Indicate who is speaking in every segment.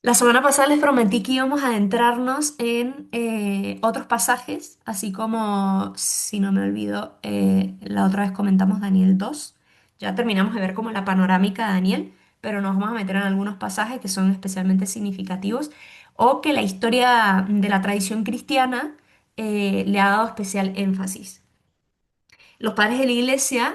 Speaker 1: La semana pasada les prometí que íbamos a adentrarnos en otros pasajes, así como, si no me olvido, la otra vez comentamos Daniel 2. Ya terminamos de ver como la panorámica de Daniel, pero nos vamos a meter en algunos pasajes que son especialmente significativos o que la historia de la tradición cristiana le ha dado especial énfasis. Los padres de la iglesia,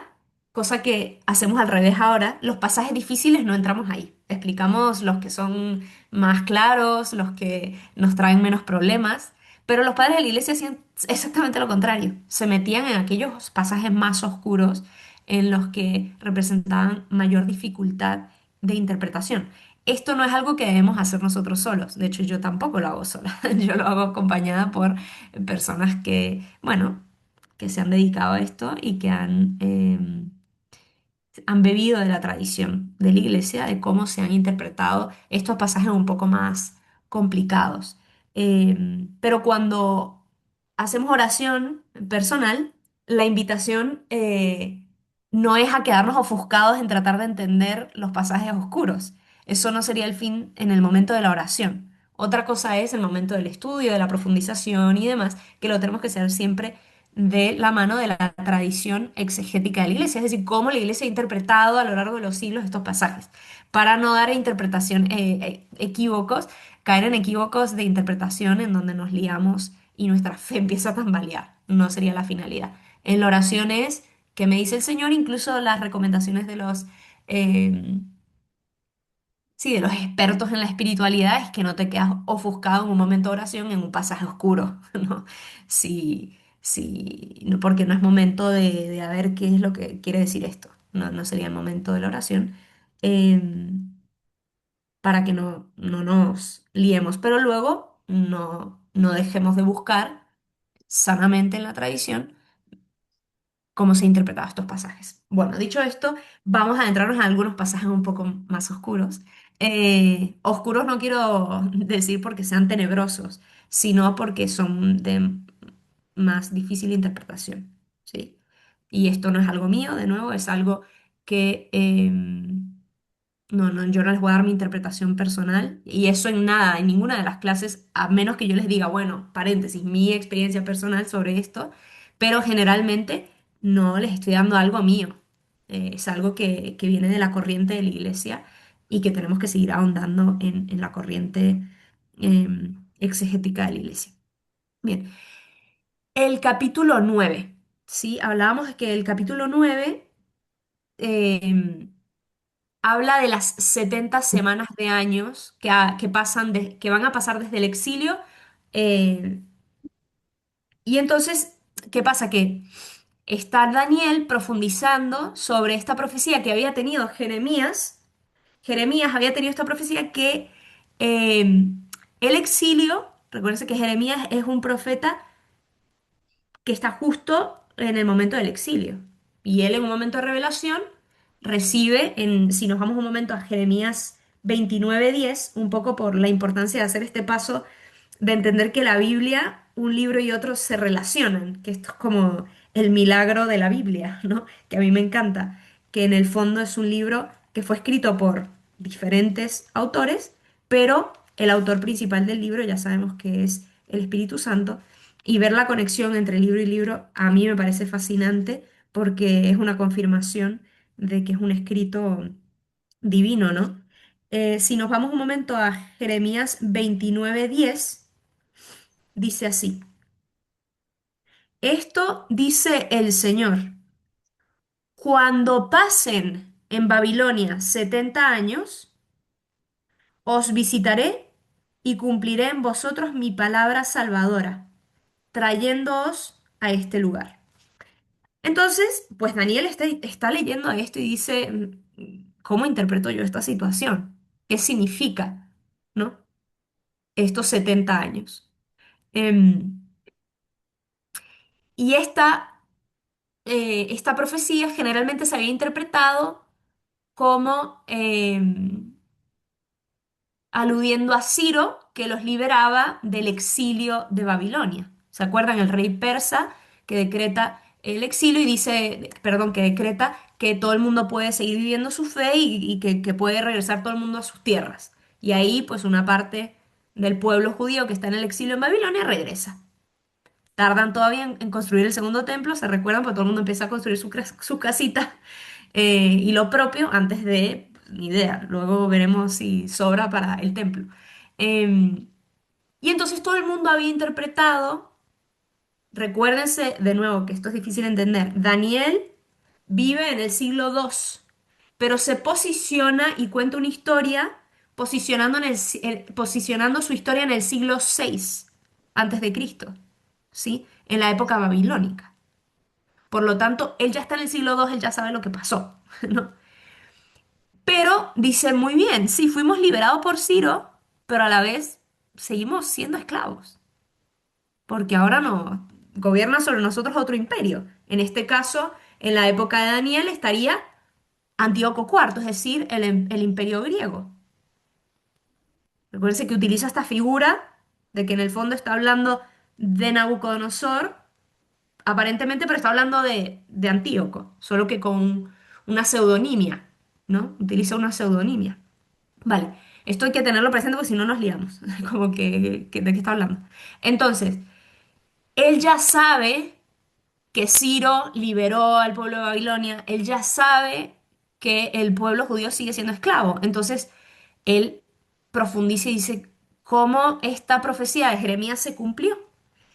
Speaker 1: cosa que hacemos al revés ahora, los pasajes difíciles no entramos ahí. Explicamos los que son más claros, los que nos traen menos problemas, pero los padres de la iglesia hacían exactamente lo contrario. Se metían en aquellos pasajes más oscuros en los que representaban mayor dificultad de interpretación. Esto no es algo que debemos hacer nosotros solos. De hecho, yo tampoco lo hago sola. Yo lo hago acompañada por personas que, bueno, que se han dedicado a esto y que han bebido de la tradición de la iglesia, de cómo se han interpretado estos pasajes un poco más complicados. Pero cuando hacemos oración personal, la invitación no es a quedarnos ofuscados en tratar de entender los pasajes oscuros. Eso no sería el fin en el momento de la oración. Otra cosa es el momento del estudio, de la profundización y demás, que lo tenemos que hacer siempre de la mano de la tradición exegética de la iglesia, es decir, cómo la iglesia ha interpretado a lo largo de los siglos estos pasajes, para no dar interpretación, equívocos, caer en equívocos de interpretación en donde nos liamos y nuestra fe empieza a tambalear. No sería la finalidad. En la oración es que me dice el Señor, incluso las recomendaciones de los, eh, sí, de los expertos en la espiritualidad es que no te quedas ofuscado en un momento de oración en un pasaje oscuro, ¿no? No, porque no es momento de a ver qué es lo que quiere decir esto. No, no sería el momento de la oración, para que no nos liemos. Pero luego no dejemos de buscar sanamente en la tradición cómo se han interpretado estos pasajes. Bueno, dicho esto, vamos a adentrarnos en algunos pasajes un poco más oscuros. Oscuros no quiero decir porque sean tenebrosos, sino porque son de más difícil interpretación, ¿sí? Y esto no es algo mío, de nuevo, es algo que no, yo no les voy a dar mi interpretación personal y eso en nada, en ninguna de las clases, a menos que yo les diga, bueno, paréntesis, mi experiencia personal sobre esto, pero generalmente no les estoy dando algo mío. Es algo que viene de la corriente de la iglesia y que tenemos que seguir ahondando en la corriente exegética de la iglesia. Bien, el capítulo 9, ¿sí? Hablábamos de que el capítulo 9 em, habla de las 70 semanas de años que pasan que van a pasar desde el exilio. eh, y entonces, ¿qué pasa? Que está Daniel profundizando sobre esta profecía que había tenido Jeremías. Jeremías había tenido esta profecía que eh, el exilio, recuérdense que Jeremías es un profeta que está justo en el momento del exilio. Y él en un momento de revelación recibe, si nos vamos un momento a Jeremías 29:10, un poco por la importancia de hacer este paso, de entender que la Biblia, un libro y otro se relacionan, que esto es como el milagro de la Biblia, ¿no? Que a mí me encanta, que en el fondo es un libro que fue escrito por diferentes autores, pero el autor principal del libro ya sabemos que es el Espíritu Santo, y ver la conexión entre libro y libro a mí me parece fascinante porque es una confirmación de que es un escrito divino, ¿no? Si nos vamos un momento a Jeremías 29:10, dice así, esto dice el Señor, cuando pasen en Babilonia 70 años, os visitaré y cumpliré en vosotros mi palabra salvadora, trayéndoos a este lugar. Entonces, pues Daniel está leyendo esto y dice, ¿cómo interpreto yo esta situación? ¿Qué significa, no? Estos 70 años. Em, y esta profecía generalmente se había interpretado como aludiendo a Ciro, que los liberaba del exilio de Babilonia. ¿Se acuerdan? El rey persa que decreta el exilio y dice, perdón, que decreta que todo el mundo puede seguir viviendo su fe y que puede regresar todo el mundo a sus tierras. Y ahí pues una parte del pueblo judío que está en el exilio en Babilonia regresa. Tardan todavía en construir el segundo templo, se recuerdan, porque todo el mundo empieza a construir su casita y lo propio antes de, pues, ni idea, luego veremos si sobra para el templo. Em, y entonces todo el mundo había interpretado, recuérdense de nuevo que esto es difícil de entender, Daniel vive en el siglo II, pero se posiciona y cuenta una historia posicionando, posicionando su historia en el siglo VI antes de Cristo, ¿sí? En la época babilónica. Por lo tanto, él ya está en el siglo II, él ya sabe lo que pasó, ¿no? Pero dice muy bien, sí, fuimos liberados por Ciro, pero a la vez seguimos siendo esclavos, porque ahora no gobierna sobre nosotros otro imperio. En este caso, en la época de Daniel estaría Antíoco IV, es decir, el imperio griego. Recuerden que utiliza esta figura de que en el fondo está hablando de Nabucodonosor, aparentemente, pero está hablando de Antíoco, solo que con una pseudonimia, ¿no? Utiliza una pseudonimia. Vale, esto hay que tenerlo presente porque si no nos liamos, como ¿de qué está hablando? Entonces, él ya sabe que Ciro liberó al pueblo de Babilonia, él ya sabe que el pueblo judío sigue siendo esclavo. Entonces, él profundiza y dice cómo esta profecía de Jeremías se cumplió.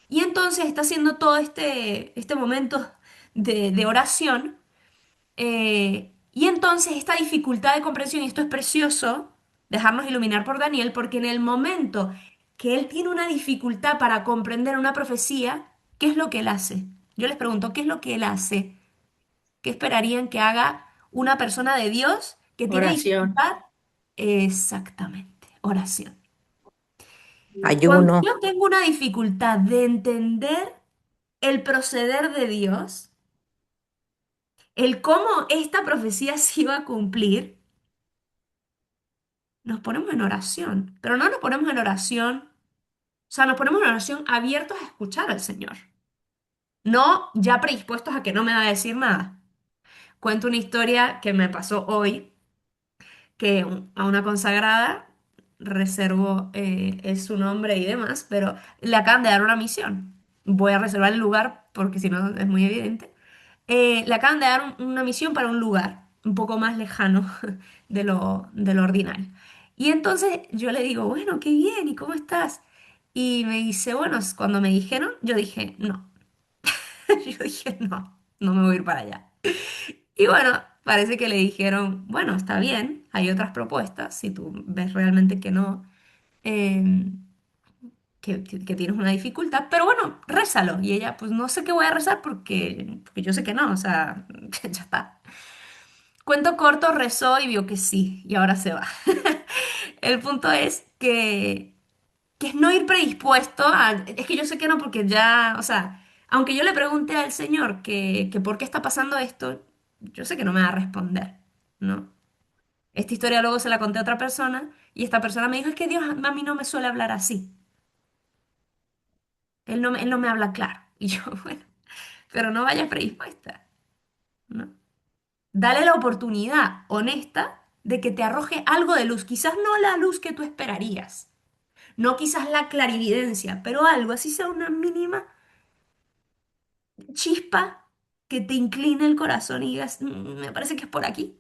Speaker 1: Y entonces está haciendo todo este momento de oración. Y entonces esta dificultad de comprensión, y esto es precioso, dejarnos iluminar por Daniel, porque en el momento que él tiene una dificultad para comprender una profecía, ¿qué es lo que él hace? Yo les pregunto, ¿qué es lo que él hace? ¿Qué esperarían que haga una persona de Dios que tiene
Speaker 2: Oración,
Speaker 1: dificultad? Exactamente, oración. Cuando
Speaker 2: ayuno,
Speaker 1: yo tengo una dificultad de entender el proceder de Dios, el cómo esta profecía se iba a cumplir, nos ponemos en oración, pero no nos ponemos en oración, o sea, nos ponemos en oración abiertos a escuchar al Señor, no ya predispuestos a que no me va a decir nada. Cuento una historia que me pasó hoy, que a una consagrada reservo es su nombre y demás, pero le acaban de dar una misión. Voy a reservar el lugar porque si no es muy evidente. Le acaban de dar una misión para un lugar un poco más lejano de lo ordinario. Y entonces yo le digo, bueno, qué bien, ¿y cómo estás? Y me dice, bueno, cuando me dijeron, yo dije, no, yo dije, no, no me voy a ir para allá. Y bueno, parece que le dijeron, bueno, está bien, hay otras propuestas, si tú ves realmente que no, eh, que tienes una dificultad, pero bueno, rézalo. Y ella, pues no sé qué voy a rezar porque yo sé que no, o sea, ya está. Cuento corto, rezó y vio que sí, y ahora se va. El punto es que es no ir predispuesto a, es que yo sé que no, porque ya, o sea, aunque yo le pregunte al Señor que por qué está pasando esto, yo sé que no me va a responder, ¿no? Esta historia luego se la conté a otra persona y esta persona me dijo, es que Dios a mí no me suele hablar así, él no me habla claro. Y yo, bueno, pero no vayas predispuesta, ¿no? Dale la oportunidad honesta de que te arroje algo de luz, quizás no la luz que tú esperarías, no quizás la clarividencia, pero algo, así sea una mínima chispa que te incline el corazón y digas, Me parece que es por aquí".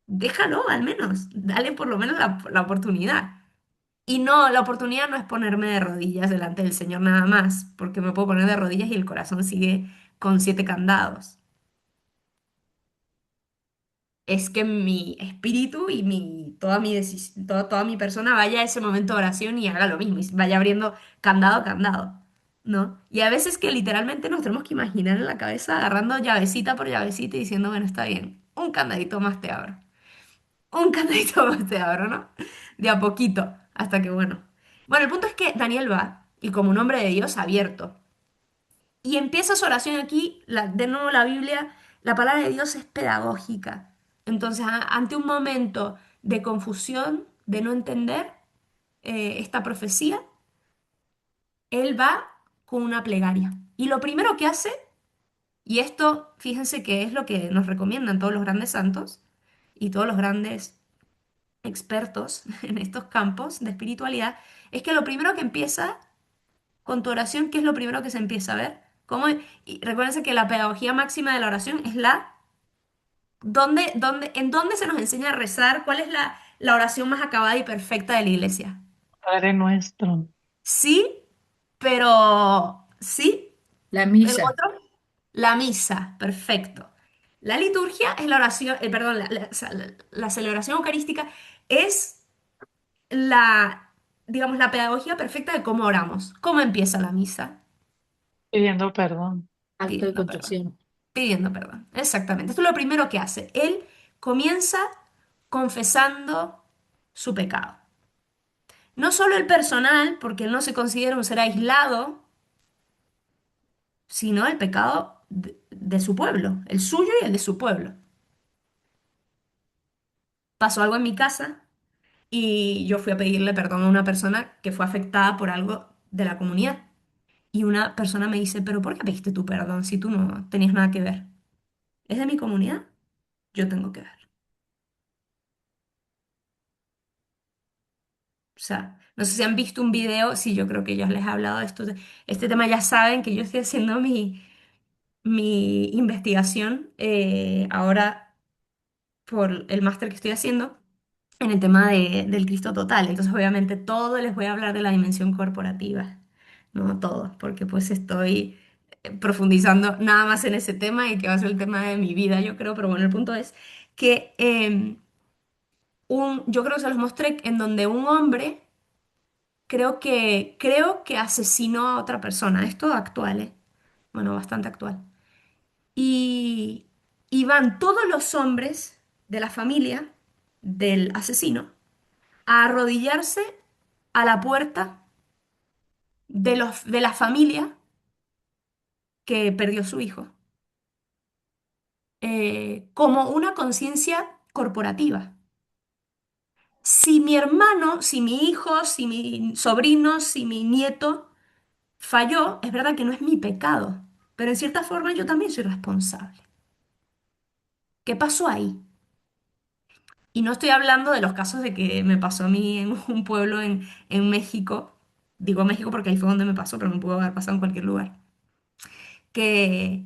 Speaker 1: Déjalo al menos, dale por lo menos la oportunidad. Y no, la oportunidad no es ponerme de rodillas delante del Señor nada más, porque me puedo poner de rodillas y el corazón sigue con 7 candados. Es que mi espíritu y toda mi persona vaya a ese momento de oración y haga lo mismo, y vaya abriendo candado a candado, ¿no? Y a veces que literalmente nos tenemos que imaginar en la cabeza agarrando llavecita por llavecita y diciendo, bueno, está bien, un candadito más te abro, un candadito más te abro, ¿no? De a poquito, hasta que, bueno. Bueno, el punto es que Daniel va, y como un hombre de Dios abierto, y empieza su oración aquí, de nuevo la Biblia, la palabra de Dios es pedagógica. Entonces, ante un momento de confusión, de no entender esta profecía, él va con una plegaria. Y lo primero que hace, y esto fíjense que es lo que nos recomiendan todos los grandes santos y todos los grandes expertos en estos campos de espiritualidad, es que lo primero que empieza con tu oración, ¿qué es lo primero que se empieza a ver? ¿Cómo? Y recuérdense que la pedagogía máxima de la oración es en dónde se nos enseña a rezar, cuál es la oración más acabada y perfecta de la iglesia.
Speaker 2: Padre nuestro.
Speaker 1: Sí, pero sí,
Speaker 3: La
Speaker 1: el
Speaker 3: misa.
Speaker 1: otro, la misa, perfecto. La liturgia es la oración, perdón, o sea, la celebración eucarística es la, digamos, la pedagogía perfecta de cómo oramos. ¿Cómo empieza la misa?
Speaker 2: Pidiendo perdón.
Speaker 3: Acto de
Speaker 1: Pidiendo perdón.
Speaker 3: contrición.
Speaker 1: Pidiendo perdón. Exactamente. Esto es lo primero que hace. Él comienza confesando su pecado. No solo el personal, porque él no se considera un ser aislado, sino el pecado de su pueblo, el suyo y el de su pueblo. Pasó algo en mi casa y yo fui a pedirle perdón a una persona que fue afectada por algo de la comunidad. Y una persona me dice, pero ¿por qué pediste tu perdón si tú no tenías nada que ver? ¿Es de mi comunidad? Yo tengo que ver. O sea, no sé si han visto un video, sí, yo creo que yo les he hablado de esto, de este tema, ya saben que yo estoy haciendo mi investigación ahora por el máster que estoy haciendo en el tema del Cristo total. Entonces, obviamente, todo les voy a hablar de la dimensión corporativa, no todo, porque pues estoy profundizando nada más en ese tema y que va a ser el tema de mi vida, yo creo, pero bueno, el punto es que yo creo que se los mostré en donde un hombre creo que asesinó a otra persona. Esto actual, ¿eh? Bueno, bastante actual. Y, y van todos los hombres de la familia del asesino a arrodillarse a la puerta de la familia que perdió su hijo, como una conciencia corporativa. Si mi hermano, si mi hijo, si mi sobrino, si mi nieto falló, es verdad que no es mi pecado, pero en cierta forma yo también soy responsable. ¿Qué pasó ahí? Y no estoy hablando de los casos de que me pasó a mí en un pueblo en México. Digo México porque ahí fue donde me pasó, pero me pudo haber pasado en cualquier lugar. Que,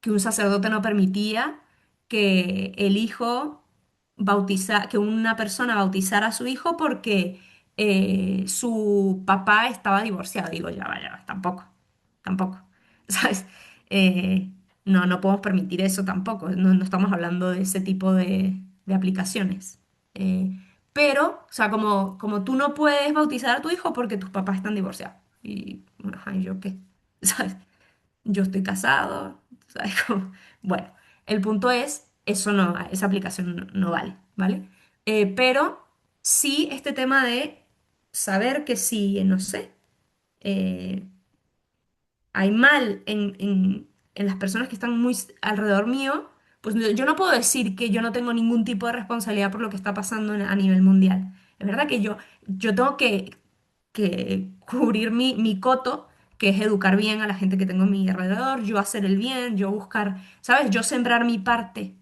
Speaker 1: que un sacerdote no permitía que el hijo que una persona bautizara a su hijo porque su papá estaba divorciado. Digo, ya va, tampoco, tampoco, ¿sabes? Eh, no, no podemos permitir eso tampoco. No, no estamos hablando de ese tipo de aplicaciones. Eh, pero, o sea, como tú no puedes bautizar a tu hijo porque tus papás están divorciados. Y, bueno, ajá, ¿y yo qué? ¿Sabes? Yo estoy casado, ¿sabes? Bueno, el punto es, eso no, esa aplicación no vale, ¿vale? Pero sí este tema de saber que si, no sé, eh, hay mal en las personas que están muy alrededor mío, pues yo no puedo decir que yo no tengo ningún tipo de responsabilidad por lo que está pasando a nivel mundial. Es verdad que yo tengo que cubrir mi coto, que es educar bien a la gente que tengo a mi alrededor, yo hacer el bien, yo buscar, ¿sabes? Yo sembrar mi parte,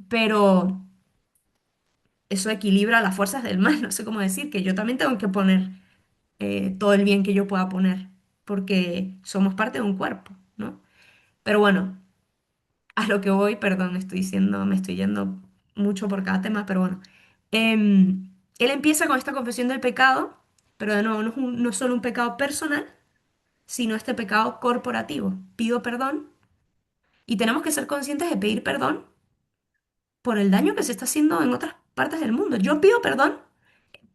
Speaker 1: pero eso equilibra las fuerzas del mal, no sé cómo decir, que yo también tengo que poner todo el bien que yo pueda poner, porque somos parte de un cuerpo, ¿no? Pero bueno, a lo que voy, perdón, me estoy yendo mucho por cada tema, pero bueno. Él empieza con esta confesión del pecado, pero de nuevo no es solo un pecado personal, sino este pecado corporativo. Pido perdón y tenemos que ser conscientes de pedir perdón por el daño que se está haciendo en otras partes del mundo. Yo pido perdón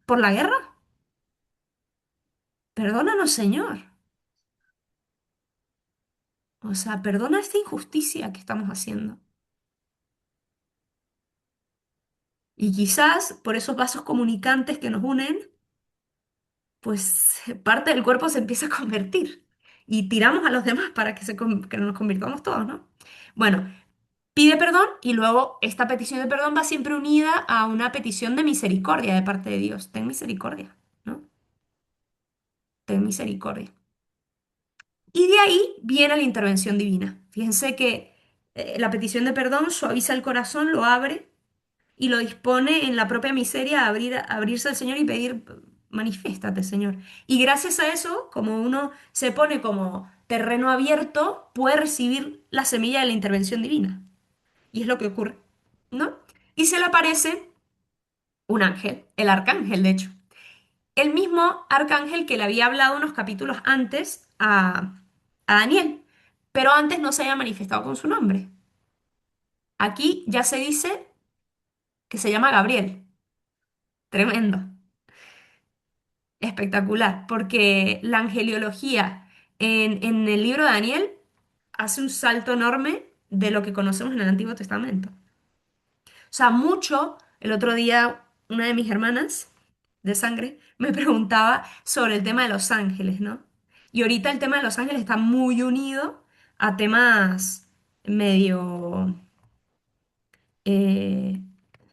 Speaker 1: por la guerra. Perdónanos, Señor. O sea, perdona esta injusticia que estamos haciendo. Y quizás por esos vasos comunicantes que nos unen, pues parte del cuerpo se empieza a convertir y tiramos a los demás para que nos convirtamos todos, ¿no? Bueno, pide perdón y luego esta petición de perdón va siempre unida a una petición de misericordia de parte de Dios. Ten misericordia, ¿no? Ten misericordia. Y de ahí viene la intervención divina. Fíjense que la petición de perdón suaviza el corazón, lo abre, y lo dispone en la propia miseria a abrirse al Señor y pedir, manifiéstate, Señor. Y gracias a eso, como uno se pone como terreno abierto, puede recibir la semilla de la intervención divina. Y es lo que ocurre, ¿no? Y se le aparece un ángel, el arcángel, de hecho. El mismo arcángel que le había hablado unos capítulos antes a Daniel, pero antes no se había manifestado con su nombre. Aquí ya se dice que se llama Gabriel. Tremendo, espectacular, porque la angeliología en el libro de Daniel hace un salto enorme de lo que conocemos en el Antiguo Testamento. O sea, mucho, el otro día una de mis hermanas de sangre me preguntaba sobre el tema de los ángeles, ¿no? Y ahorita el tema de los ángeles está muy unido a temas medio eh,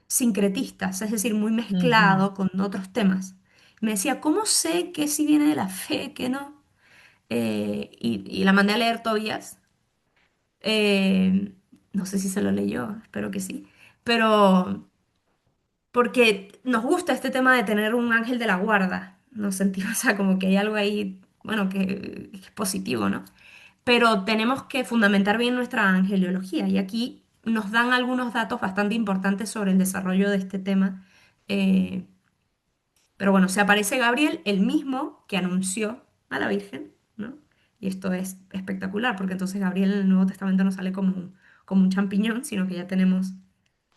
Speaker 1: sincretistas, es decir, muy
Speaker 2: Ujú.
Speaker 1: mezclado con otros temas. Me decía, ¿cómo sé que si viene de la fe, que no? Y la mandé a leer Tobías. Eh, no sé si se lo leyó, espero que sí. Pero porque nos gusta este tema de tener un ángel de la guarda. Nos sentimos, o sea, como que hay algo ahí, bueno, que es positivo, ¿no? Pero tenemos que fundamentar bien nuestra angeliología y aquí nos dan algunos datos bastante importantes sobre el desarrollo de este tema. Eh, pero bueno, se aparece Gabriel, el mismo que anunció a la Virgen, ¿no? Y esto es espectacular porque entonces Gabriel en el Nuevo Testamento no sale como un champiñón, sino que ya tenemos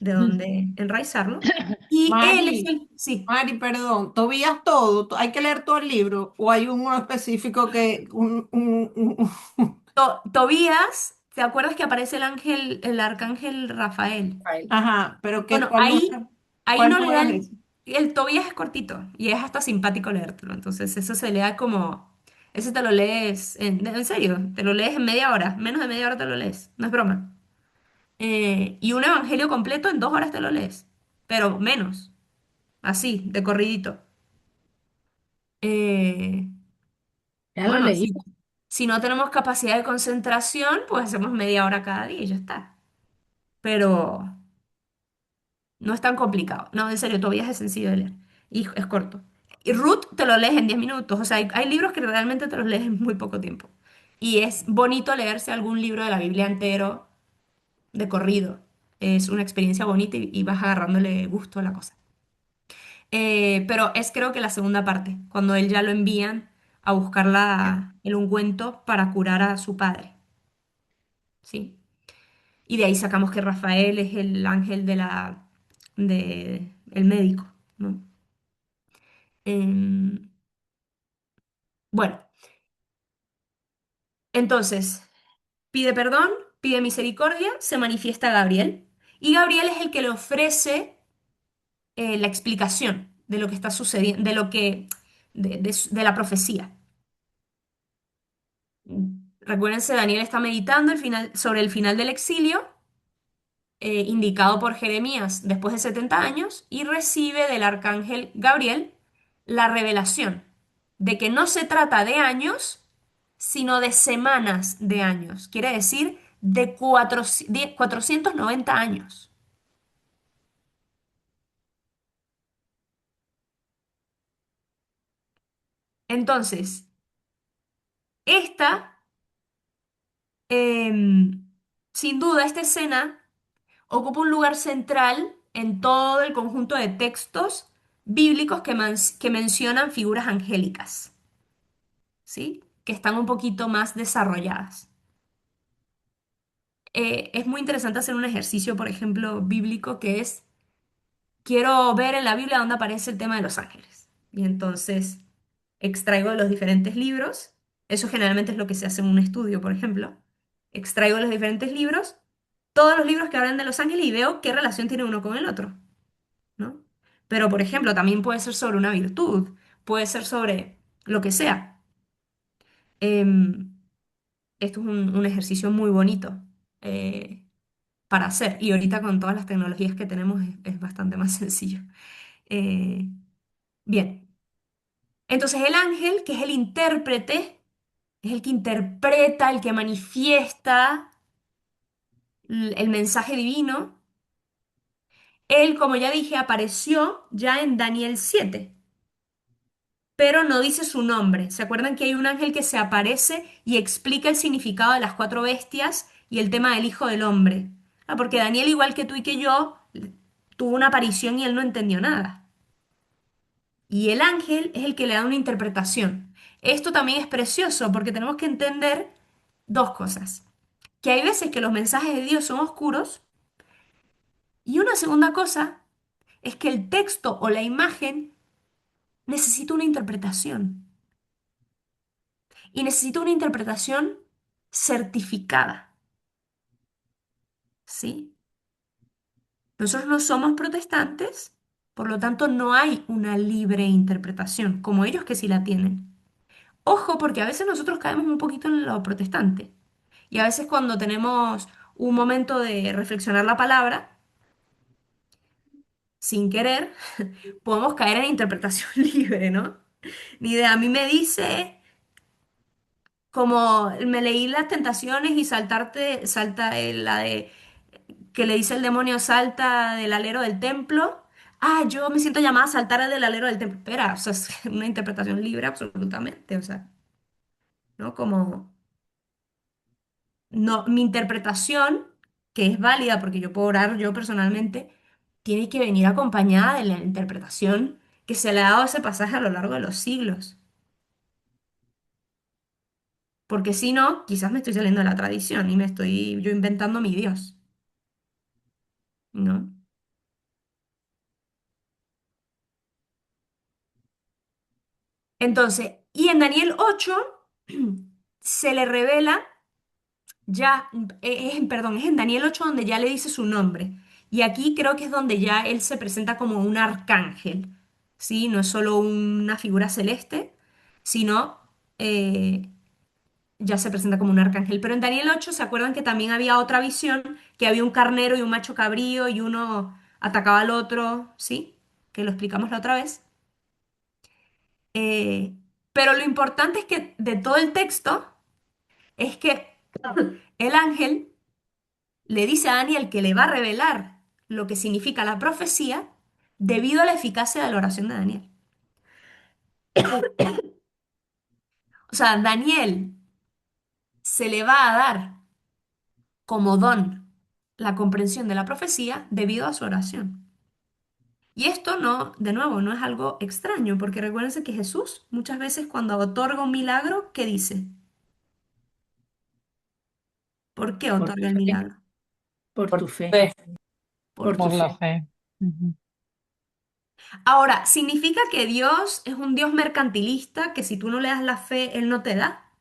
Speaker 1: de dónde enraizarlo. Y él es
Speaker 3: Mari,
Speaker 1: sí,
Speaker 3: Mari, perdón, ¿Tobías todo? ¿Hay que leer todo el libro o hay uno específico que
Speaker 1: Tobías, ¿te acuerdas que aparece el ángel, el arcángel Rafael?
Speaker 3: Ajá, pero qué,
Speaker 1: Bueno,
Speaker 3: ¿cuál
Speaker 1: ahí,
Speaker 3: número?
Speaker 1: ahí
Speaker 3: ¿Cuál
Speaker 1: no le
Speaker 3: número
Speaker 1: dan,
Speaker 3: es ese?
Speaker 1: el Tobías es cortito y es hasta simpático leértelo, entonces eso se le da como, ese te lo lees, en serio, te lo lees en media hora, menos de media hora te lo lees, no es broma. Y un evangelio completo en 2 horas te lo lees, pero menos, así, de corridito. Eh,
Speaker 2: Ya lo
Speaker 1: bueno,
Speaker 2: leí.
Speaker 1: si no tenemos capacidad de concentración, pues hacemos media hora cada día y ya está. Pero no es tan complicado. No, en serio, todavía es sencillo de leer y es corto. Y Ruth te lo lees en 10 minutos. O sea, hay libros que realmente te los lees en muy poco tiempo. Y es bonito leerse algún libro de la Biblia entero de corrido. Es una experiencia bonita y vas agarrándole gusto a la cosa. Pero es creo que la segunda parte, cuando él ya lo envían a buscar el ungüento para curar a su padre. ¿Sí? Y de ahí sacamos que Rafael es el ángel el médico, ¿no? Em, bueno, entonces, pide perdón, pide misericordia, se manifiesta Gabriel. Y Gabriel es el que le ofrece la explicación de lo que está sucediendo, de la profecía. Recuérdense, Daniel está meditando sobre el final del exilio indicado por Jeremías después de 70 años, y recibe del arcángel Gabriel la revelación de que no se trata de años, sino de semanas de años. Quiere decir de 490 años. Entonces, esta, em, sin duda, esta escena ocupa un lugar central en todo el conjunto de textos bíblicos que mencionan figuras angélicas. ¿Sí? Que están un poquito más desarrolladas. Es muy interesante hacer un ejercicio, por ejemplo, bíblico, que es, quiero ver en la Biblia dónde aparece el tema de los ángeles. Y entonces extraigo de los diferentes libros, eso generalmente es lo que se hace en un estudio, por ejemplo, extraigo de los diferentes libros, todos los libros que hablan de los ángeles y veo qué relación tiene uno con el otro, ¿no? Pero, por ejemplo, también puede ser sobre una virtud, puede ser sobre lo que sea. Em, Esto es un ejercicio muy bonito eh, para hacer. Y ahorita con todas las tecnologías que tenemos es bastante más sencillo. Eh, bien, entonces el ángel, que es el intérprete, es el que interpreta, el que manifiesta el mensaje divino. Él, como ya dije, apareció ya en Daniel 7, pero no dice su nombre. ¿Se acuerdan que hay un ángel que se aparece y explica el significado de las cuatro bestias y el tema del Hijo del Hombre? Ah, porque Daniel, igual que tú y que yo, tuvo una aparición y él no entendió nada. Y el ángel es el que le da una interpretación. Esto también es precioso porque tenemos que entender dos cosas. Que hay veces que los mensajes de Dios son oscuros y una segunda cosa es que el texto o la imagen necesita una interpretación y necesita una interpretación certificada, ¿sí? Nosotros no somos protestantes, por lo tanto no hay una libre interpretación, como ellos que sí la tienen. Ojo, porque a veces nosotros caemos un poquito en lo protestante. Y a veces cuando tenemos un momento de reflexionar la palabra, sin querer, podemos caer en interpretación libre, ¿no? Ni idea, a mí me dice, como me leí las tentaciones y salta la de que le dice el demonio, salta del alero del templo. Ah, yo me siento llamada a saltar del alero del templo. Espera, o sea, es una interpretación libre absolutamente, o sea, ¿no? Como no, mi interpretación, que es válida porque yo puedo orar yo personalmente, tiene que venir acompañada de la interpretación que se le ha dado a ese pasaje a lo largo de los siglos. Porque si no, quizás me estoy saliendo de la tradición y me estoy yo inventando mi Dios, ¿no? Entonces, y en Daniel 8 se le revela ya, perdón, es en Daniel 8 donde ya le dice su nombre. Y aquí creo que es donde ya él se presenta como un arcángel, ¿sí? No es solo una figura celeste, sino eh, ya se presenta como un arcángel. Pero en Daniel 8 ¿se acuerdan que también había otra visión? Que había un carnero y un macho cabrío y uno atacaba al otro, ¿sí? Que lo explicamos la otra vez. Eh, pero lo importante es que de todo el texto es que el ángel le dice a Daniel que le va a revelar lo que significa la profecía debido a la eficacia de la oración de Daniel. O sea, Daniel se le va a dar como don la comprensión de la profecía debido a su oración. Y esto no, de nuevo, no es algo extraño, porque recuérdense que Jesús muchas veces cuando otorga un milagro, ¿qué dice? ¿Por qué
Speaker 3: Por tu
Speaker 1: otorga el
Speaker 3: fe.
Speaker 1: milagro?
Speaker 3: Por
Speaker 4: Por
Speaker 3: tu fe.
Speaker 4: fe.
Speaker 3: Por
Speaker 1: Por tu
Speaker 3: tu
Speaker 2: por la
Speaker 1: fe.
Speaker 3: fe.
Speaker 2: fe. Ujú.
Speaker 1: Ahora, ¿significa que Dios es un Dios mercantilista, que si tú no le das la fe, Él no te da?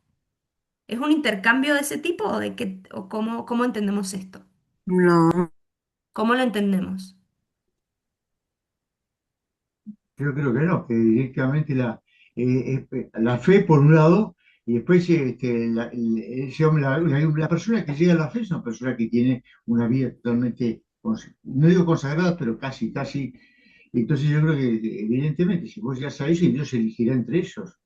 Speaker 1: ¿Es un intercambio de ese tipo o de qué, o cómo entendemos esto?
Speaker 4: No.
Speaker 1: ¿Cómo lo entendemos?
Speaker 5: Yo creo que no, que directamente la fe por un lado, y después ese hombre, la persona que llega a la fe es una persona que tiene una vida totalmente, no digo consagrada, pero casi, casi. Entonces yo creo que evidentemente si vos llegas a eso, Dios elegirá entre ellos,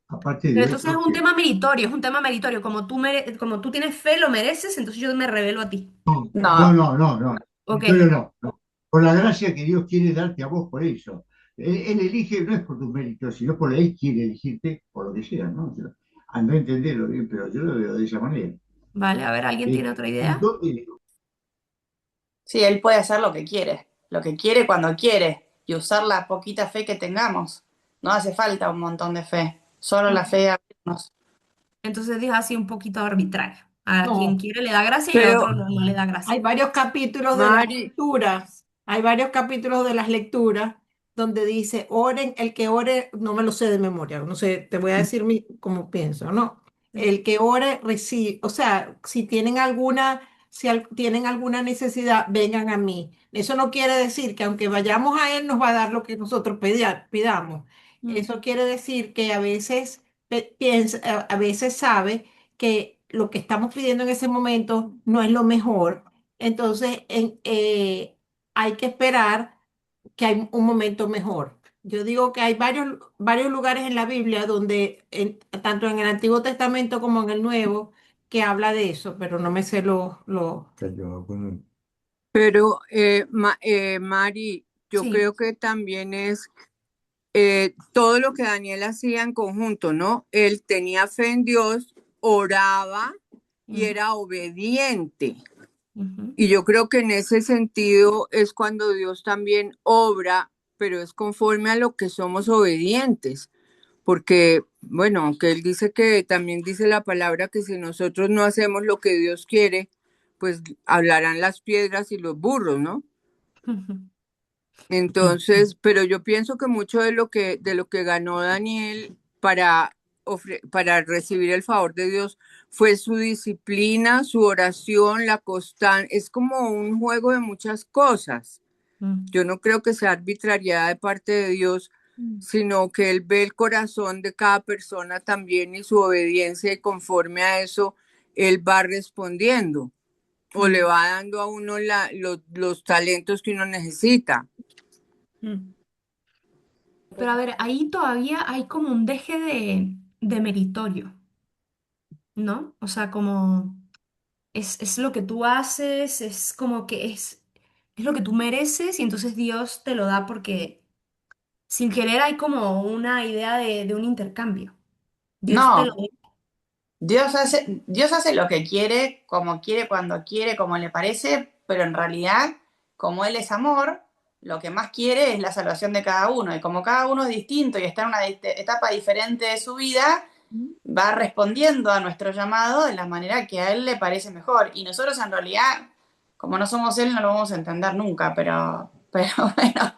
Speaker 5: aparte
Speaker 1: Pero
Speaker 5: de
Speaker 1: entonces es
Speaker 5: otros
Speaker 1: un
Speaker 5: que...
Speaker 1: tema meritorio, es un tema meritorio. Como tú tienes fe, lo mereces, entonces yo me revelo a ti.
Speaker 5: No,
Speaker 4: No.
Speaker 5: no, no, no,
Speaker 1: Ok,
Speaker 5: Victorio, no, no. Por la gracia que Dios quiere darte a vos por eso. Él elige, no es por tus méritos, sino por Él quiere elegirte por lo que sea, ¿no? Ando a entenderlo bien, pero yo lo veo de esa manera.
Speaker 1: vale, a ver, ¿alguien tiene otra
Speaker 5: Un
Speaker 1: idea?
Speaker 5: don y
Speaker 4: Sí, él puede hacer lo que quiere cuando quiere, y usar la poquita fe que tengamos. No hace falta un montón de fe, solo
Speaker 1: Ok.
Speaker 4: la fe de abrirnos.
Speaker 1: Entonces Dios así un poquito arbitrario. A quien
Speaker 3: No.
Speaker 1: quiere le da gracia y a
Speaker 4: Pero,
Speaker 1: otro no le da gracia.
Speaker 3: Hay varios capítulos de las
Speaker 4: Mari,
Speaker 3: lecturas, hay varios capítulos de las lecturas donde dice, oren, el que ore, no me lo sé de memoria, no sé, te voy a decir cómo pienso, ¿no? El que ore, recibe, o sea, si tienen alguna necesidad, vengan a mí. Eso no quiere decir que aunque vayamos a Él, nos va a dar lo que nosotros pidamos.
Speaker 1: Mm.
Speaker 3: Eso quiere decir que a veces piensa, a veces sabe que lo que estamos pidiendo en ese momento no es lo mejor. Entonces, hay que esperar que hay un momento mejor. Yo digo que hay varios lugares en la Biblia donde, tanto en el Antiguo Testamento como en el Nuevo, que habla de eso, pero no me sé lo...
Speaker 6: Pero, Mari, yo
Speaker 1: Sí.
Speaker 6: creo que también es todo lo que Daniel hacía en conjunto, ¿no? Él tenía fe en Dios, oraba y
Speaker 1: Ujú,
Speaker 6: era obediente.
Speaker 1: ujú,
Speaker 6: Y yo creo que en ese sentido es cuando Dios también obra, pero es conforme a lo que somos obedientes. Porque, bueno, aunque Él dice que también dice la palabra que si nosotros no hacemos lo que Dios quiere, pues hablarán las piedras y los burros, ¿no?
Speaker 1: ujú,
Speaker 6: Entonces, pero yo pienso que mucho de lo que ganó Daniel para, para recibir el favor de Dios fue su disciplina, su oración, la constancia. Es como un juego de muchas cosas.
Speaker 1: mm,
Speaker 6: Yo no creo que sea arbitrariedad de parte de Dios, sino que Él ve el corazón de cada persona también y su obediencia y conforme a eso, Él va respondiendo o le
Speaker 1: mm,
Speaker 6: va dando a uno los talentos que uno necesita.
Speaker 1: mm. Pero a ver, ahí todavía hay como un deje de meritorio, ¿no? O sea, como es lo que tú haces, es como que es lo que tú mereces y entonces Dios te lo da porque sin querer hay como una idea de un intercambio. Dios te lo
Speaker 4: No,
Speaker 1: da.
Speaker 4: Dios hace lo que quiere, cuando quiere, como le parece, pero en realidad, como Él es amor, lo que más quiere es la salvación de cada uno. Y como cada uno es distinto y está en una etapa diferente de su vida, va respondiendo a nuestro llamado de la manera que a Él le parece mejor. Y nosotros en realidad, como no somos Él, no lo vamos a entender nunca, pero bueno,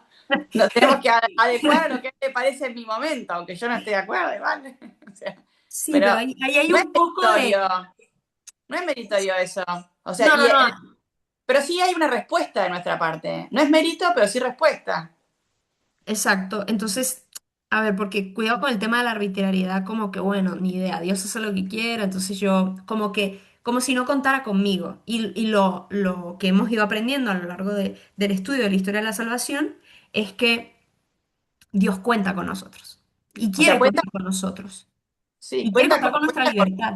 Speaker 4: nos tenemos que adecuar a lo que a Él le parece en mi momento, aunque yo no esté de acuerdo, ¿vale? O sea,
Speaker 1: Sí,
Speaker 4: pero
Speaker 1: pero ahí hay
Speaker 4: no es
Speaker 1: un poco de...
Speaker 4: meritorio, no es meritorio eso. O sea,
Speaker 1: No, no, no.
Speaker 4: pero sí hay una respuesta de nuestra parte. No es mérito, pero sí respuesta.
Speaker 1: Exacto. Entonces, a ver, porque cuidado con el tema de la arbitrariedad, como que, bueno, ni idea, Dios hace lo que quiera, entonces yo, como que, como si no contara conmigo. Y lo que hemos ido aprendiendo a lo largo del estudio de la historia de la salvación es que Dios cuenta con nosotros y
Speaker 4: O sea,
Speaker 1: quiere
Speaker 4: cuenta,
Speaker 1: contar con nosotros
Speaker 4: sí,
Speaker 1: y quiere contar con nuestra libertad.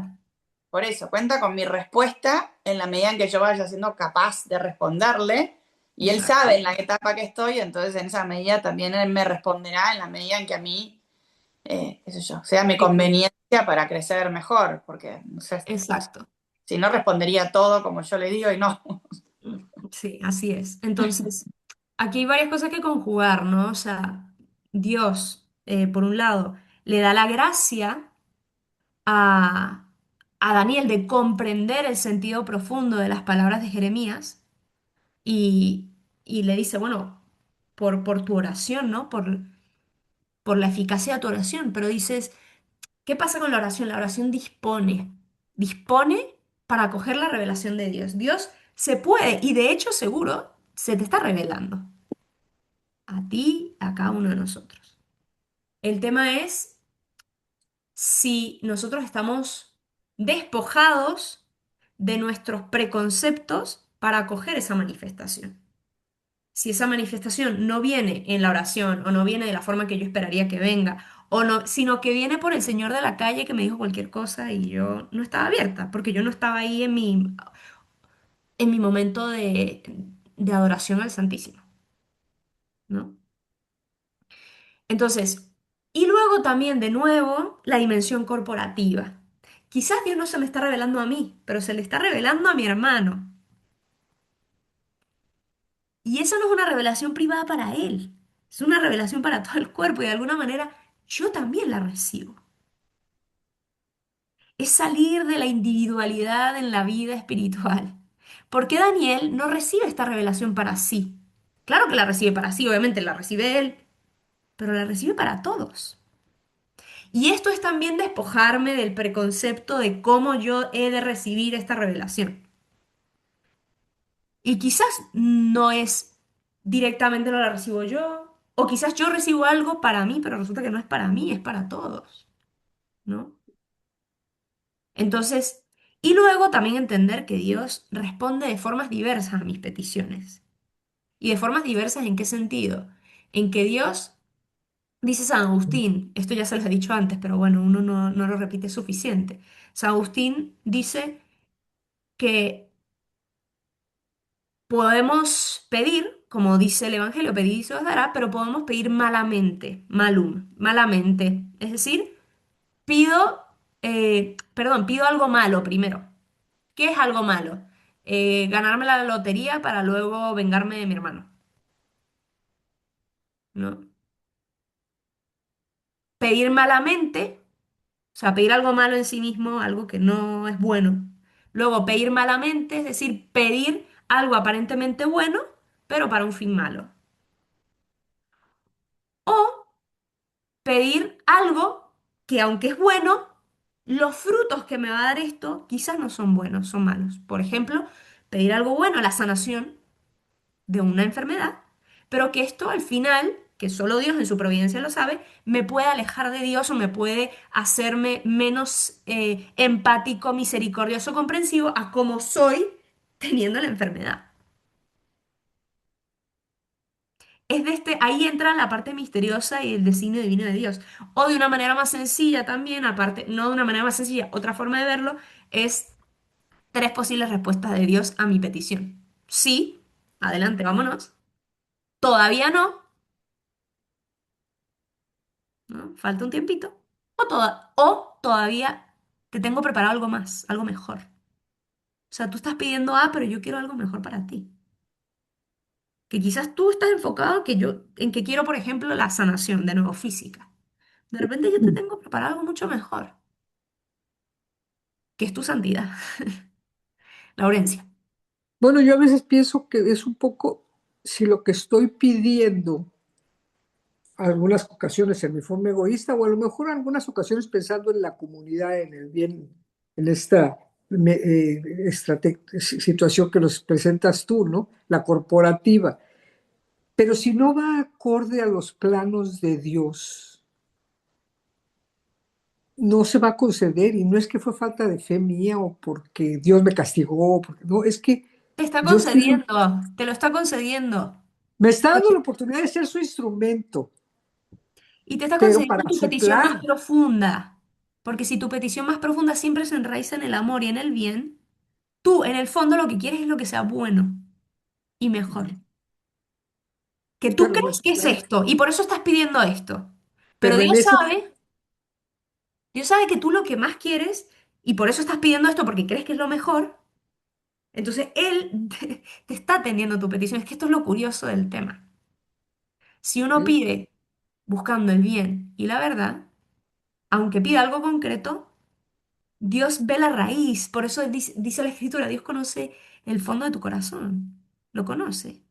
Speaker 4: por eso, cuenta con mi respuesta en la medida en que yo vaya siendo capaz de responderle. Y él
Speaker 1: Exacto.
Speaker 4: sabe en la etapa que estoy, entonces en esa medida también él me responderá en la medida en que a mí, qué sé yo, sea mi conveniencia para crecer mejor, porque no sé,
Speaker 1: Exacto.
Speaker 4: si no respondería todo como yo le digo y no.
Speaker 1: Sí, así es. Entonces, aquí hay varias cosas que conjugar, ¿no? O sea, Dios, por un lado, le da la gracia a, a Daniel de comprender el sentido profundo de las palabras de Jeremías y, y le dice, bueno, por tu oración, ¿no? Por la eficacia de tu oración, pero dices, ¿qué pasa con la oración? La oración dispone para acoger la revelación de Dios. Dios se puede, y de hecho seguro, se te está revelando a ti, a cada uno de nosotros. El tema es si nosotros estamos despojados de nuestros preconceptos para acoger esa manifestación. Si esa manifestación no viene en la oración o no viene de la forma que yo esperaría que venga, o no, sino que viene por el señor de la calle que me dijo cualquier cosa y yo no estaba abierta, porque yo no estaba ahí en mi momento de adoración al Santísimo, ¿no? Entonces, y luego también de nuevo la dimensión corporativa. Quizás Dios no se me está revelando a mí, pero se le está revelando a mi hermano. Y eso no es una revelación privada para él, es una revelación para todo el cuerpo y de alguna manera yo también la recibo. Es salir de la individualidad en la vida espiritual. ¿Por qué Daniel no recibe esta revelación para sí? Claro que la recibe para sí, obviamente la recibe él, pero la recibe para todos. Y esto es también despojarme del preconcepto de cómo yo he de recibir esta revelación. Y quizás no es directamente no la recibo yo, o quizás yo recibo algo para mí, pero resulta que no es para mí, es para todos, ¿no? Entonces, y luego también entender que Dios responde de formas diversas a mis peticiones. ¿Y de formas diversas en qué sentido? En que Dios, dice San Agustín, esto ya se los he dicho antes, pero bueno, uno no lo repite suficiente. San Agustín dice que Podemos pedir, como dice el Evangelio, pedid y se os dará, pero podemos pedir malamente, malum, malamente. Es decir, pido algo malo primero. ¿Qué es algo malo? Ganarme la lotería para luego vengarme de mi hermano, ¿no? Pedir malamente, o sea, pedir algo malo en sí mismo, algo que no es bueno. Luego, pedir malamente, es decir, pedir algo aparentemente bueno, pero para un fin malo. O pedir algo que aunque es bueno, los frutos que me va a dar esto quizás no son buenos, son malos. Por ejemplo, pedir algo bueno, la sanación de una enfermedad, pero que esto al final, que solo Dios en su providencia lo sabe, me puede alejar de Dios o me puede hacerme menos empático, misericordioso, comprensivo a como soy teniendo la enfermedad. Es de ahí entra la parte misteriosa y el designio divino de Dios. O de una manera más sencilla también, aparte, no de una manera más sencilla, otra forma de verlo es tres posibles respuestas de Dios a mi petición. Sí, adelante, vámonos. Todavía no, ¿no? Falta un tiempito. O todavía te tengo preparado algo más, algo mejor. O sea, tú estás pidiendo A, pero yo quiero algo mejor para ti. Que quizás tú estás enfocado en que quiero, por ejemplo, la sanación, de nuevo, física. De repente yo te tengo preparado algo mucho mejor, que es tu santidad, Laurencia.
Speaker 7: Bueno, yo a veces pienso que es un poco, si lo que estoy pidiendo, algunas ocasiones en mi forma egoísta, o a lo mejor algunas ocasiones pensando en la comunidad, en el bien, en esta situación que nos presentas tú, ¿no? La corporativa. Pero si no va acorde a los planos de Dios, no se va a conceder, y no es que fue falta de fe mía o porque Dios me castigó, no, es que
Speaker 1: Te está
Speaker 7: yo estoy,
Speaker 1: concediendo, te lo está concediendo.
Speaker 7: me está dando
Speaker 1: Porque-
Speaker 7: la oportunidad de ser su instrumento,
Speaker 1: Y te está
Speaker 7: pero para
Speaker 1: concediendo tu
Speaker 7: su
Speaker 1: petición más
Speaker 7: plan.
Speaker 1: profunda. Porque si tu petición más profunda siempre se enraiza en el amor y en el bien, tú en el fondo lo que quieres es lo que sea bueno y mejor. Que tú
Speaker 7: Bueno, bueno,
Speaker 1: crees que es esto y por eso estás pidiendo esto. Pero
Speaker 7: pero en ese,
Speaker 1: Dios sabe que tú lo que más quieres y por eso estás pidiendo esto porque crees que es lo mejor. Entonces Él te está atendiendo tu petición. Es que esto es lo curioso del tema. Si uno pide buscando el bien y la verdad, aunque pida algo concreto, Dios ve la raíz. Por eso dice la Escritura, Dios conoce el fondo de tu corazón. Lo conoce,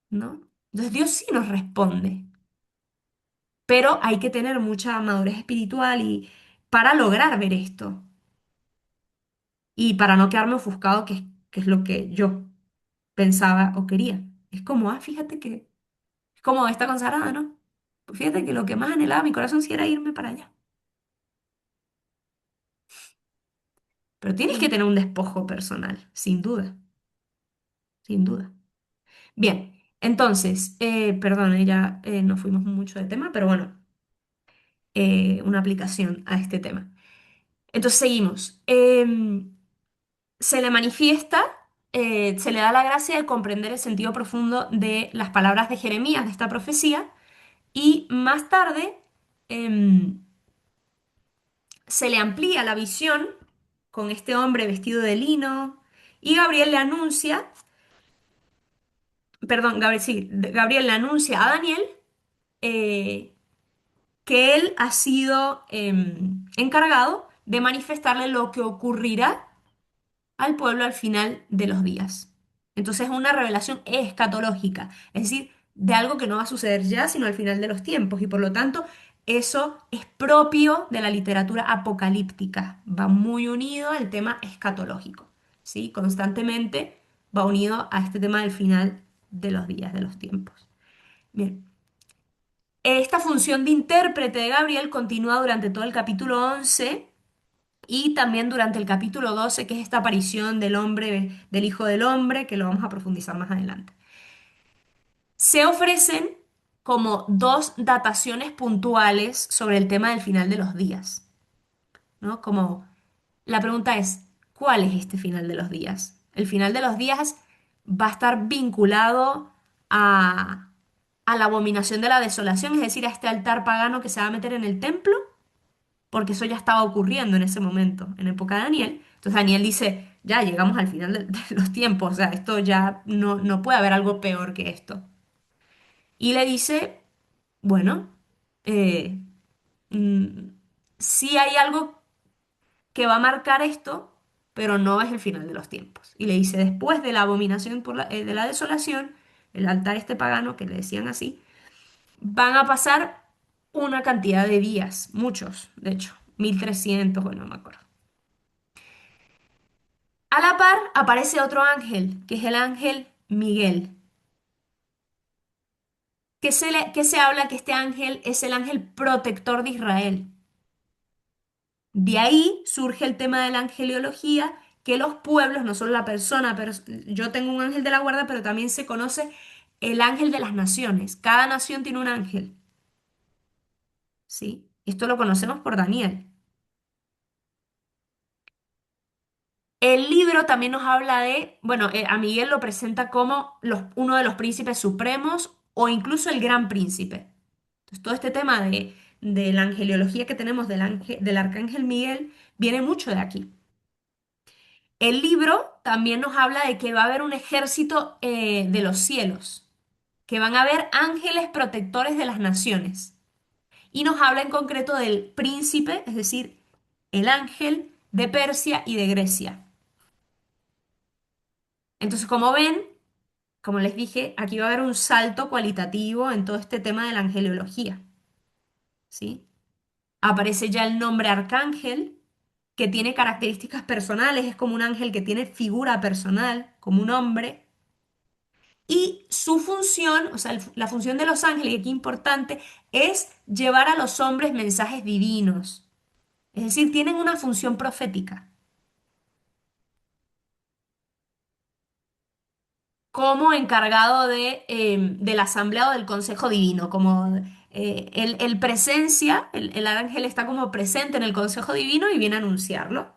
Speaker 1: ¿no? Entonces Dios sí nos responde. Pero hay que tener mucha madurez espiritual y para lograr ver esto y para no quedarme ofuscado, que es lo que yo pensaba o quería. Es como, fíjate que es como esta consagrada, ¿no? Pues fíjate que lo que más anhelaba mi corazón sí era irme para allá. Pero tienes que tener un despojo personal, sin duda, sin duda. Bien, entonces, perdón, ya nos fuimos mucho de tema, pero bueno, una aplicación a este tema. Entonces seguimos. Se le manifiesta, se le da la gracia de comprender el sentido profundo de las palabras de Jeremías, de esta profecía, y más tarde em, se le amplía la visión con este hombre vestido de lino, y Gabriel le anuncia, perdón, Gabriel, sí, Gabriel le anuncia a Daniel eh, que él ha sido encargado de manifestarle lo que ocurrirá al pueblo al final de los días. Entonces es una revelación escatológica, es decir, de algo que no va a suceder ya, sino al final de los tiempos. Y por lo tanto, eso es propio de la literatura apocalíptica. Va muy unido al tema escatológico, ¿sí? Constantemente va unido a este tema del final de los días, de los tiempos. Bien. Esta función de intérprete de Gabriel continúa durante todo el capítulo 11 y también durante el capítulo 12, que es esta aparición del hombre, del Hijo del Hombre, que lo vamos a profundizar más adelante. Se ofrecen como dos dataciones puntuales sobre el tema del final de los días, ¿no? Como la pregunta es, ¿cuál es este final de los días? El final de los días va a estar vinculado a, a la abominación de la desolación, es decir, a este altar pagano que se va a meter en el templo, porque eso ya estaba ocurriendo en ese momento, en época de Daniel. Entonces Daniel dice, ya llegamos al final de los tiempos, o sea, esto ya no puede haber algo peor que esto. Y le dice, bueno, eh, mm, sí hay algo que va a marcar esto, pero no es el final de los tiempos. Y le dice, después de la abominación de la desolación, el altar este pagano, que le decían así, van a pasar una cantidad de días, muchos, de hecho, 1300, bueno, no me acuerdo. A la par aparece otro ángel, que es el ángel Miguel, que se habla que este ángel es el ángel protector de Israel. De ahí surge el tema de la angeliología, que los pueblos, no solo la persona, pero yo tengo un ángel de la guarda, pero también se conoce el ángel de las naciones. Cada nación tiene un ángel, ¿sí? Esto lo conocemos por Daniel. El libro también nos habla de, bueno, a Miguel lo presenta como uno de los príncipes supremos o incluso el gran príncipe. Entonces, todo este tema de la angeliología que tenemos del arcángel Miguel viene mucho de aquí. El libro también nos habla de que va a haber un ejército de los cielos, que van a haber ángeles protectores de las naciones. Y nos habla en concreto del príncipe, es decir, el ángel de Persia y de Grecia. Entonces, como ven, como les dije, aquí va a haber un salto cualitativo en todo este tema de la angeliología, ¿sí? Aparece ya el nombre arcángel, que tiene características personales, es como un ángel que tiene figura personal, como un hombre. Y su función, o sea, la función de los ángeles, y aquí importante, es llevar a los hombres mensajes divinos. Es decir, tienen una función profética, como encargado del asamblea o del consejo divino, como el presencia, el ángel está como presente en el consejo divino y viene a anunciarlo.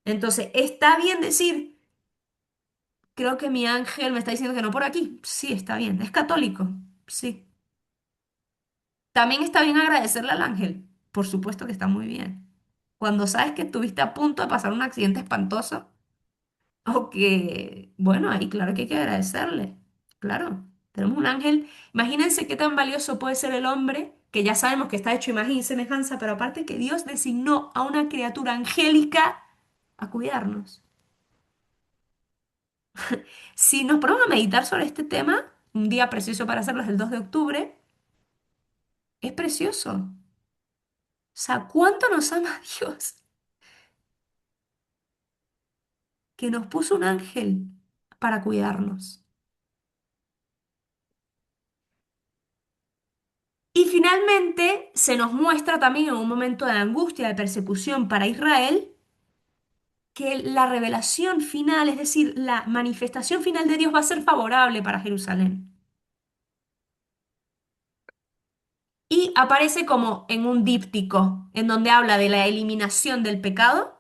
Speaker 1: Entonces, está bien decir, creo que mi ángel me está diciendo que no por aquí. Sí, está bien. Es católico. Sí. También está bien agradecerle al ángel. Por supuesto que está muy bien. Cuando sabes que estuviste a punto de pasar un accidente espantoso, o que, bueno, ahí claro que hay que agradecerle. Claro, tenemos un ángel. Imagínense qué tan valioso puede ser el hombre, que ya sabemos que está hecho imagen y semejanza, pero aparte que Dios designó a una criatura angélica a cuidarnos. Si nos ponemos a meditar sobre este tema, un día precioso para hacerlo es el 2 de octubre, es precioso. O sea, ¿cuánto nos ama Dios? Que nos puso un ángel para cuidarnos. Y finalmente se nos muestra también en un momento de angustia, de persecución para Israel, que la revelación final, es decir, la manifestación final de Dios va a ser favorable para Jerusalén. Y aparece como en un díptico, en donde habla de la eliminación del pecado.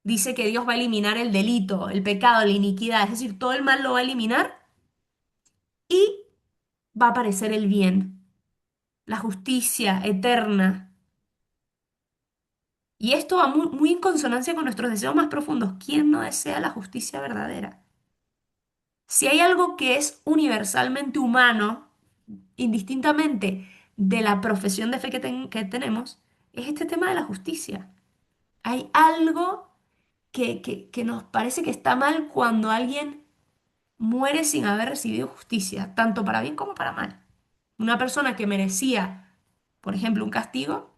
Speaker 1: Dice que Dios va a eliminar el delito, el pecado, la iniquidad, es decir, todo el mal lo va a eliminar y va a aparecer el bien, la justicia eterna. Y esto va muy en consonancia con nuestros deseos más profundos. ¿Quién no desea la justicia verdadera? Si hay algo que es universalmente humano, indistintamente de la profesión de fe que tenemos, es este tema de la justicia. Hay algo que nos parece que está mal cuando alguien muere sin haber recibido justicia, tanto para bien como para mal. Una persona que merecía, por ejemplo, un castigo,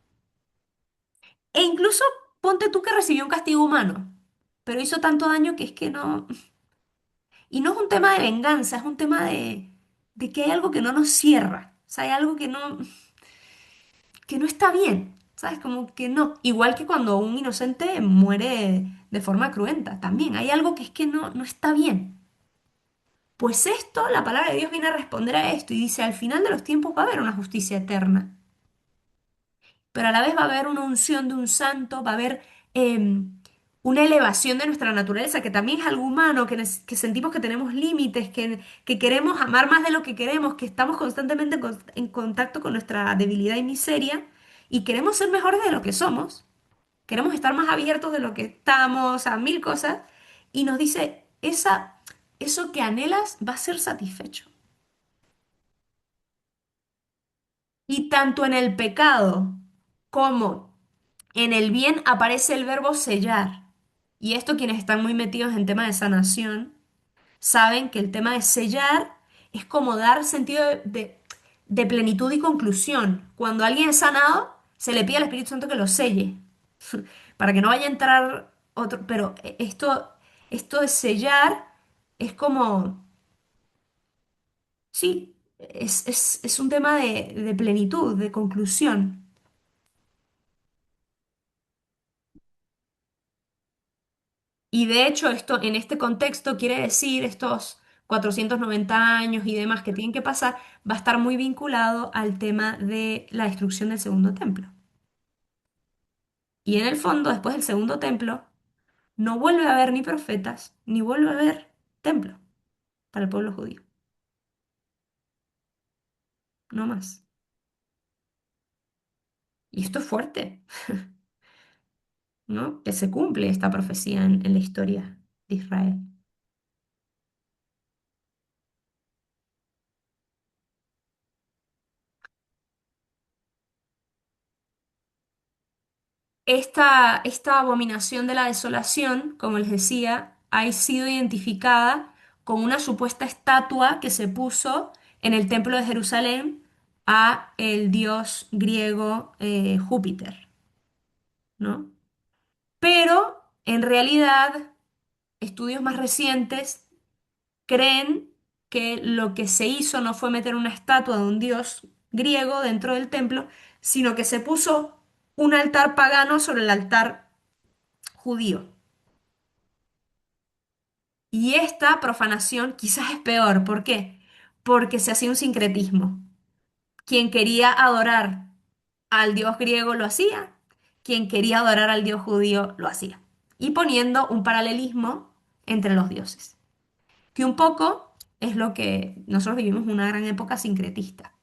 Speaker 1: e incluso ponte tú que recibió un castigo humano, pero hizo tanto daño que es que no. Y no es un tema de venganza, es un tema de que hay algo que no nos cierra. O sea, hay algo que no está bien. ¿Sabes? Como que no. Igual que cuando un inocente muere de forma cruenta, también hay algo que es que no está bien. Pues esto, la palabra de Dios viene a responder a esto y dice, al final de los tiempos va a haber una justicia eterna, pero a la vez va a haber una unción de un santo, va a haber una elevación de nuestra naturaleza, que también es algo humano, que sentimos que tenemos límites, que queremos amar más de lo que queremos, que estamos constantemente en contacto con nuestra debilidad y miseria, y queremos ser mejores de lo que somos, queremos estar más abiertos de lo que estamos a mil cosas, y nos dice, eso que anhelas va a ser satisfecho. Y tanto en el pecado como en el bien aparece el verbo sellar. Y esto quienes están muy metidos en tema de sanación saben que el tema de sellar es como dar sentido de plenitud y conclusión. Cuando alguien es sanado, se le pide al Espíritu Santo que lo selle, para que no vaya a entrar otro. Pero esto de sellar es como, sí, es un tema de plenitud, de conclusión. Y de hecho, esto en este contexto quiere decir estos 490 años y demás que tienen que pasar, va a estar muy vinculado al tema de la destrucción del segundo templo. Y en el fondo, después del segundo templo, no vuelve a haber ni profetas, ni vuelve a haber templo para el pueblo judío. No más. Y esto es fuerte, ¿no? Que se cumple esta profecía en la historia de Israel. Esta abominación de la desolación, como les decía, ha sido identificada con una supuesta estatua que se puso en el templo de Jerusalén a el dios griego Júpiter, ¿no? Pero en realidad, estudios más recientes creen que lo que se hizo no fue meter una estatua de un dios griego dentro del templo, sino que se puso un altar pagano sobre el altar judío. Y esta profanación quizás es peor. ¿Por qué? Porque se hacía un sincretismo. Quien quería adorar al dios griego lo hacía, quien quería adorar al dios judío lo hacía. Y poniendo un paralelismo entre los dioses. Que un poco es lo que nosotros vivimos una gran época sincretista.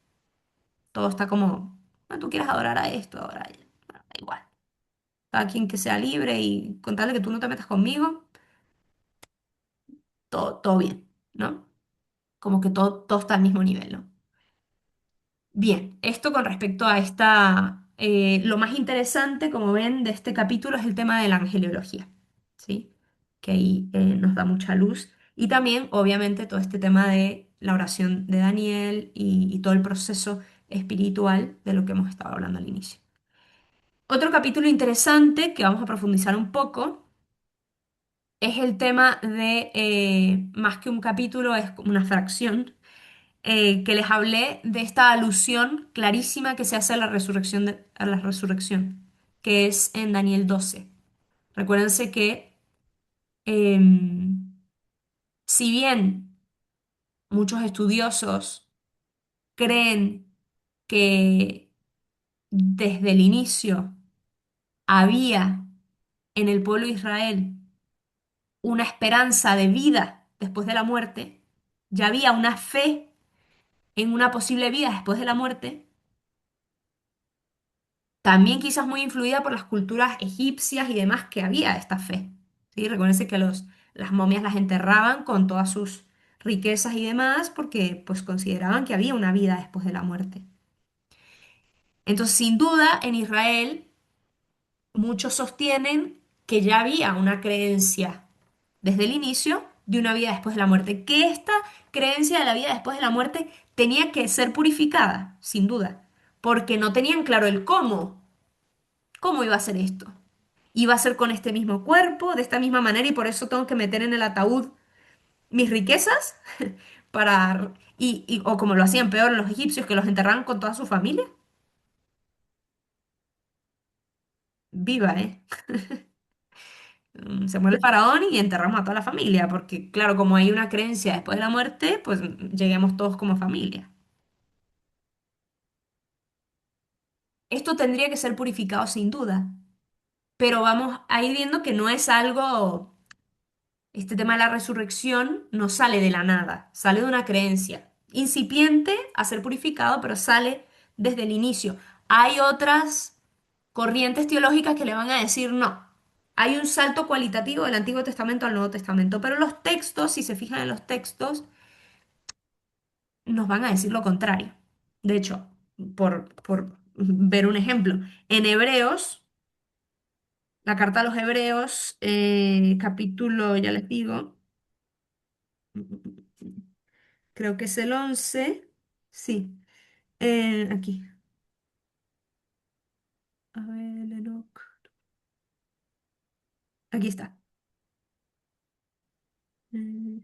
Speaker 1: Todo está como, "Ah, tú quieres adorar a esto, adorar a ello". Bueno, da igual. Cada quien que sea libre y con tal de que tú no te metas conmigo, todo bien, ¿no? Como que todo está al mismo nivel, ¿no? Bien, esto con respecto a lo más interesante, como ven, de este capítulo es el tema de la angeliología, ¿sí? Que ahí nos da mucha luz. Y también, obviamente, todo este tema de la oración de Daniel y todo el proceso espiritual de lo que hemos estado hablando al inicio. Otro capítulo interesante que vamos a profundizar un poco es el tema de, más que un capítulo, es como una fracción que les hablé de esta alusión clarísima que se hace a la resurrección, a la resurrección, que es en Daniel 12. Recuérdense que si bien muchos estudiosos creen que desde el inicio había en el pueblo de Israel una esperanza de vida después de la muerte, ya había una fe en una posible vida después de la muerte, también quizás muy influida por las culturas egipcias y demás que había esta fe. ¿Sí? Recuérdense que las momias las enterraban con todas sus riquezas y demás porque pues consideraban que había una vida después de la muerte. Entonces, sin duda, en Israel muchos sostienen que ya había una creencia desde el inicio de una vida después de la muerte, que esta creencia de la vida después de la muerte tenía que ser purificada, sin duda, porque no tenían claro el cómo. ¿Cómo iba a ser esto? ¿Iba a ser con este mismo cuerpo, de esta misma manera, y por eso tengo que meter en el ataúd mis riquezas? O como lo hacían peor los egipcios, que los enterraban con toda su familia? Viva, ¿eh? Se muere el faraón y enterramos a toda la familia, porque claro, como hay una creencia después de la muerte, pues lleguemos todos como familia. Esto tendría que ser purificado sin duda. pero vamos a ir viendo que no es algo, este tema de la resurrección no sale de la nada, sale de una creencia incipiente a ser purificado, pero sale desde el inicio. Hay otras corrientes teológicas que le van a decir no. Hay un salto cualitativo del Antiguo Testamento al Nuevo Testamento, pero los textos, si se fijan en los textos, nos van a decir lo contrario. De hecho, por ver un ejemplo, en Hebreos, la carta a los Hebreos, capítulo, ya les digo, creo que es el 11, sí, aquí, a ver, Enoch, aquí está. Eh,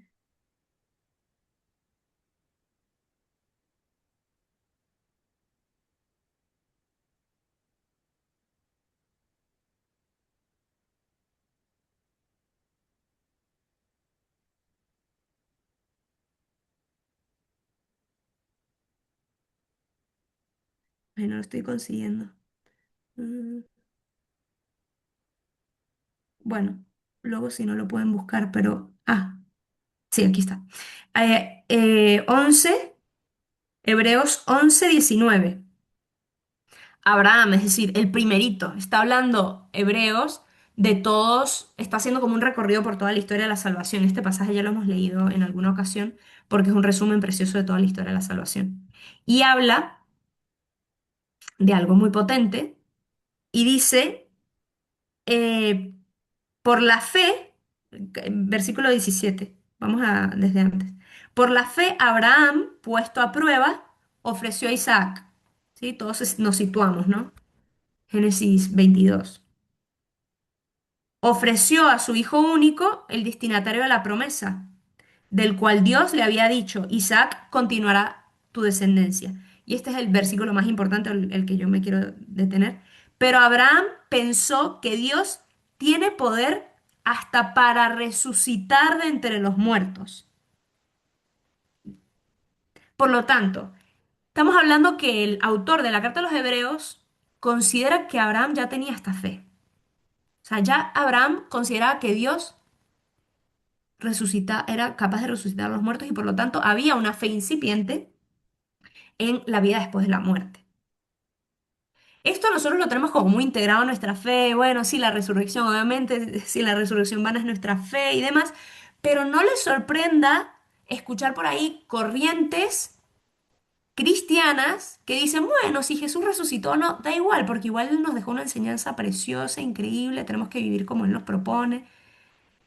Speaker 1: Ay, no lo estoy consiguiendo. Mm, Bueno, luego si no lo pueden buscar, pero... Ah, sí, aquí está. 11, Hebreos 11:19. Abraham, es decir, el primerito. Está hablando Hebreos de todos, está haciendo como un recorrido por toda la historia de la salvación. Este pasaje ya lo hemos leído en alguna ocasión porque es un resumen precioso de toda la historia de la salvación. Y habla de algo muy potente y dice, eh, por la fe, versículo 17, vamos a desde antes. Por la fe, Abraham, puesto a prueba, ofreció a Isaac. ¿Sí? Todos nos situamos, ¿no? Génesis 22. Ofreció a su hijo único, el destinatario de la promesa, del cual Dios le había dicho, Isaac continuará tu descendencia. Y este es el versículo más importante, el que yo me quiero detener. Pero Abraham pensó que Dios tiene poder hasta para resucitar de entre los muertos. Por lo tanto, estamos hablando que el autor de la carta a los Hebreos considera que Abraham ya tenía esta fe. O sea, ya Abraham consideraba que Dios era capaz de resucitar a los muertos y por lo tanto había una fe incipiente en la vida después de la muerte. Esto nosotros lo tenemos como muy integrado en nuestra fe, bueno, sí, la resurrección, obviamente, sí, la resurrección vana es nuestra fe y demás, pero no les sorprenda escuchar por ahí corrientes cristianas que dicen, bueno, si Jesús resucitó, no, da igual, porque igual Él nos dejó una enseñanza preciosa, increíble, tenemos que vivir como Él nos propone.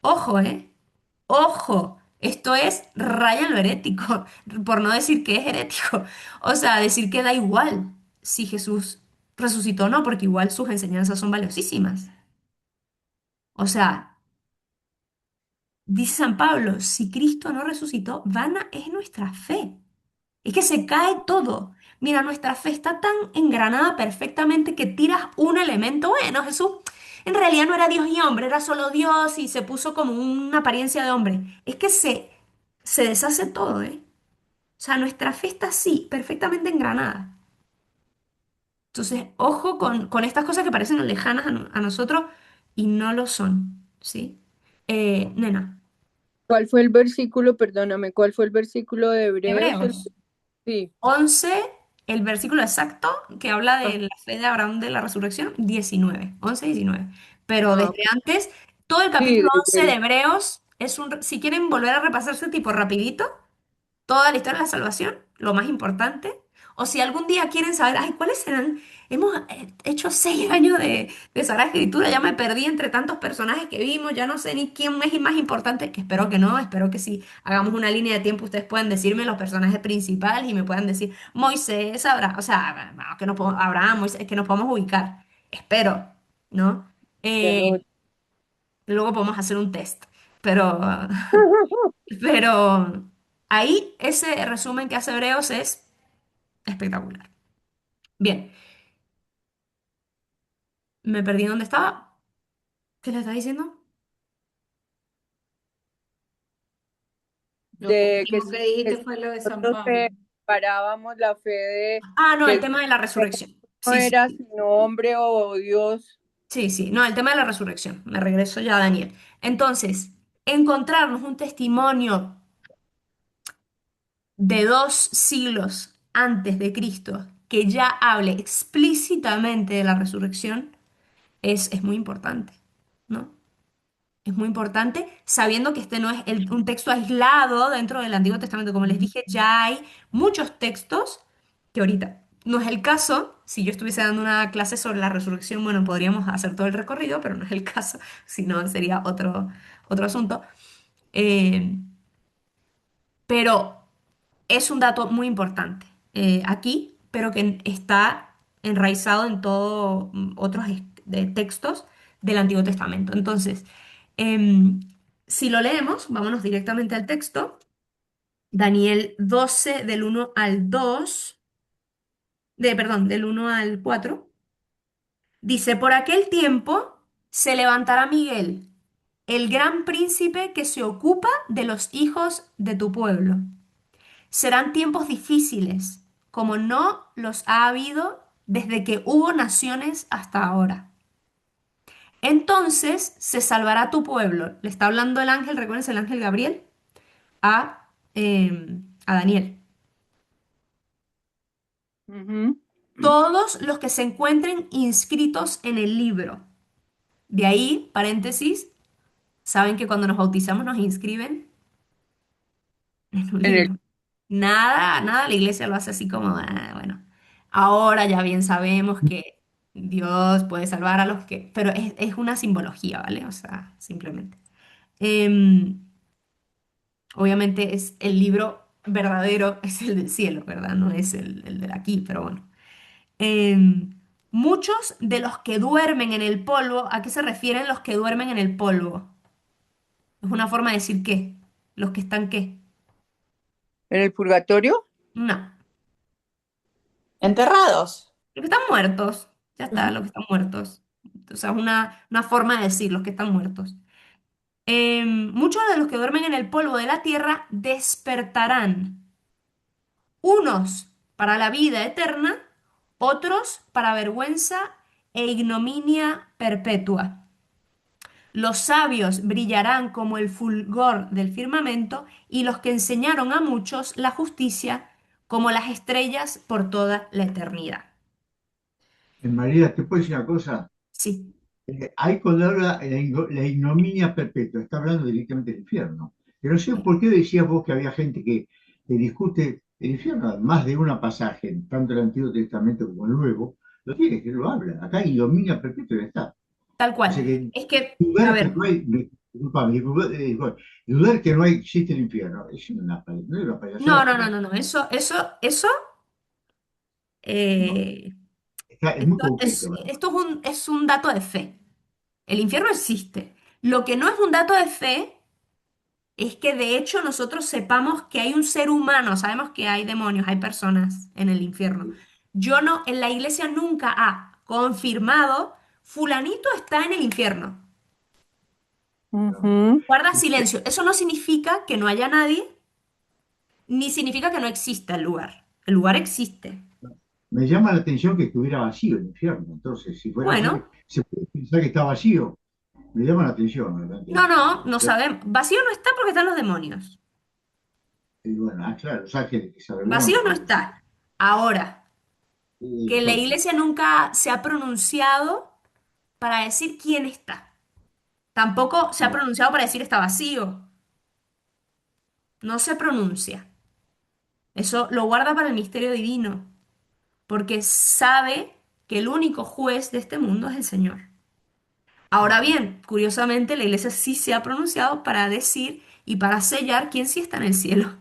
Speaker 1: Ojo, ¿eh? Ojo, esto es raya en lo herético, por no decir que es herético. O sea, decir que da igual si Jesús resucitó o no, porque igual sus enseñanzas son valiosísimas. O sea, dice San Pablo, si Cristo no resucitó, vana es nuestra fe. Es que se cae todo. Mira, nuestra fe está tan engranada perfectamente que tiras un elemento. Bueno, Jesús en realidad no era Dios y hombre, era solo Dios y se puso como una apariencia de hombre. Es que se deshace todo, ¿eh? O sea, nuestra fe está así, perfectamente engranada. Entonces, ojo con estas cosas que parecen lejanas a nosotros y no lo son, ¿sí? Nena,
Speaker 6: ¿Cuál fue el versículo? Perdóname, ¿cuál fue el versículo de Hebreos?
Speaker 1: Hebreos.
Speaker 6: Sí.
Speaker 1: 11, el versículo exacto que habla
Speaker 6: Ah,
Speaker 1: de la fe de Abraham de la resurrección, 19, 11, 19. Pero
Speaker 6: ah,
Speaker 1: desde antes, todo el
Speaker 6: sí,
Speaker 1: capítulo 11 de
Speaker 6: desde
Speaker 1: Hebreos es si quieren volver a repasarse tipo rapidito, toda la historia de la salvación, lo más importante. O si algún día quieren saber, ay, ¿cuáles serán? Hemos hecho 6 años de Sagrada Escritura, ya me perdí entre tantos personajes que vimos, ya no sé ni quién es más importante, que espero que no, espero que si hagamos una línea de tiempo ustedes puedan decirme los personajes principales y me puedan decir Moisés, Abraham, o sea, no, que no Abraham, Moisés, que nos podamos ubicar, espero, ¿no?
Speaker 6: de
Speaker 1: Eh,
Speaker 6: Ruth.
Speaker 1: luego podemos hacer un test, pero... Pero ahí ese resumen que hace Hebreos es espectacular. Bien, me perdí dónde estaba. ¿Qué le está diciendo?
Speaker 3: Lo
Speaker 6: De que
Speaker 3: último que dijiste fue lo de San
Speaker 6: nosotros
Speaker 3: Pablo.
Speaker 6: separábamos la fe de
Speaker 1: Ah, no, el
Speaker 6: que
Speaker 1: tema de la resurrección.
Speaker 6: no
Speaker 1: Sí,
Speaker 6: era
Speaker 1: sí.
Speaker 6: sino hombre o Dios.
Speaker 1: Sí, sí, no, el tema de la resurrección. Me regreso ya a Daniel. Entonces, encontrarnos un testimonio de 2 siglos antes de Cristo que ya hable explícitamente de la resurrección es muy importante, ¿no? Es muy importante, sabiendo que este no es un texto aislado dentro del Antiguo Testamento. Como les dije, ya hay muchos textos que ahorita no es el caso. Si yo estuviese dando una clase sobre la resurrección, bueno, podríamos hacer todo el recorrido, pero no es el caso, si no sería otro asunto. Eh, pero es un dato muy importante aquí, pero que está enraizado en todos otros de textos del Antiguo Testamento. Entonces, em, si lo leemos, vámonos directamente al texto. Daniel 12 del 1 al 2, perdón, del 1 al 4, dice, por aquel tiempo se levantará Miguel, el gran príncipe que se ocupa de los hijos de tu pueblo. Serán tiempos difíciles, como no los ha habido desde que hubo naciones hasta ahora. Entonces se salvará tu pueblo. Le está hablando el ángel, recuerden, el ángel Gabriel, a Daniel.
Speaker 6: Ujú.
Speaker 1: Todos los que se encuentren inscritos en el libro. De ahí, paréntesis, saben que cuando nos bautizamos nos inscriben en un
Speaker 6: En el,
Speaker 1: libro. Nada, nada, la iglesia lo hace así como, "Ah, bueno, ahora ya bien sabemos que Dios puede salvar a los que, pero es una simbología, ¿vale? O sea, simplemente. Em, obviamente es el libro verdadero, es el del cielo, ¿verdad? No es el de aquí, pero bueno. Em, muchos de los que duermen en el polvo, ¿a qué se refieren los que duermen en el polvo? Es una forma de decir qué. ¿Los que están qué?
Speaker 6: en el purgatorio.
Speaker 1: No.
Speaker 4: Enterrados.
Speaker 1: Los que están muertos, ya está, los que están muertos. O sea, es una forma de decir los que están muertos. Muchos de los que duermen en el polvo de la tierra despertarán, unos para la vida eterna, otros para vergüenza e ignominia perpetua. Los sabios brillarán como el fulgor del firmamento y los que enseñaron a muchos la justicia como las estrellas por toda la eternidad.
Speaker 5: María, ¿te puedo decir una cosa?
Speaker 1: Sí,
Speaker 5: Ahí cuando habla la ignominia perpetua, está hablando directamente del infierno. Pero no sé por qué decías vos que había gente que discute el infierno, más de una pasaje, tanto el Antiguo Testamento como el Nuevo, lo tiene, que lo habla. Acá ignominia perpetua no está.
Speaker 1: tal
Speaker 5: O sea
Speaker 1: cual.
Speaker 5: que
Speaker 1: Es que, a
Speaker 5: dudar que
Speaker 1: ver,
Speaker 5: no hay, disculpame, dudar que no hay, existe el infierno, no es una
Speaker 1: no,
Speaker 5: payasada,
Speaker 1: no, no, no, no, eso,
Speaker 5: no,
Speaker 1: eh,
Speaker 5: es muy concreto, ¿verdad?
Speaker 1: esto es un dato de fe. El infierno existe. Lo que no es un dato de fe es que de hecho nosotros sepamos que hay un ser humano, sabemos que hay demonios, hay personas en el infierno. Yo no, en la iglesia nunca ha confirmado, fulanito está en el infierno.
Speaker 6: Ujú.
Speaker 1: Guarda silencio. Eso no significa que no haya nadie, ni significa que no exista el lugar. El lugar existe.
Speaker 5: Me llama la atención que estuviera vacío el infierno, entonces si fuera así,
Speaker 1: Bueno,
Speaker 5: se puede pensar que está vacío, me llama la atención, ¿verdad?
Speaker 1: no, no, no sabemos. Vacío no está porque están los demonios.
Speaker 5: Y bueno, claro, los ángeles que se
Speaker 1: Vacío
Speaker 5: avergüenzan,
Speaker 1: no
Speaker 5: porque
Speaker 1: está. Ahora, que la
Speaker 5: exacto,
Speaker 1: iglesia nunca se ha pronunciado para decir quién está. Tampoco se ha
Speaker 5: no,
Speaker 1: pronunciado para decir está vacío. No se pronuncia. Eso lo guarda para el misterio divino, porque sabe que el único juez de este mundo es el Señor. Ahora bien, curiosamente, la iglesia sí se ha pronunciado para decir y para sellar quién sí está en el cielo.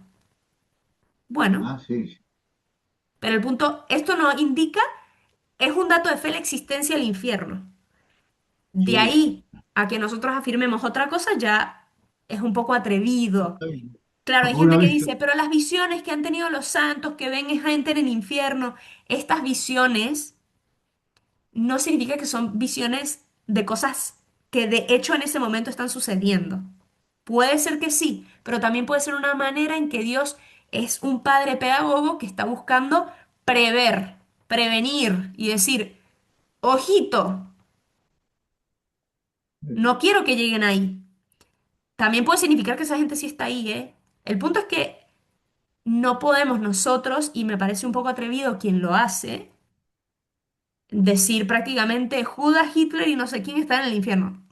Speaker 1: Bueno,
Speaker 5: sí, sí,
Speaker 1: pero el punto, esto no indica, es un dato de fe la existencia del infierno. De
Speaker 5: sí,
Speaker 1: ahí a que nosotros afirmemos otra cosa ya es un poco atrevido.
Speaker 5: está bien.
Speaker 1: Claro, hay
Speaker 5: Porque
Speaker 1: gente
Speaker 5: una
Speaker 1: que
Speaker 5: vez,
Speaker 1: dice, pero las visiones que han tenido los santos que ven a gente en el infierno, estas visiones no significa que son visiones de cosas que de hecho en ese momento están sucediendo. Puede ser que sí, pero también puede ser una manera en que Dios es un padre pedagogo que está buscando prever, prevenir y decir, ojito, No quiero que lleguen ahí. También puede significar que esa gente sí está ahí, ¿eh? El punto es que no podemos nosotros, y me parece un poco atrevido quien lo hace, decir prácticamente Judas, Hitler y no sé quién está en el infierno.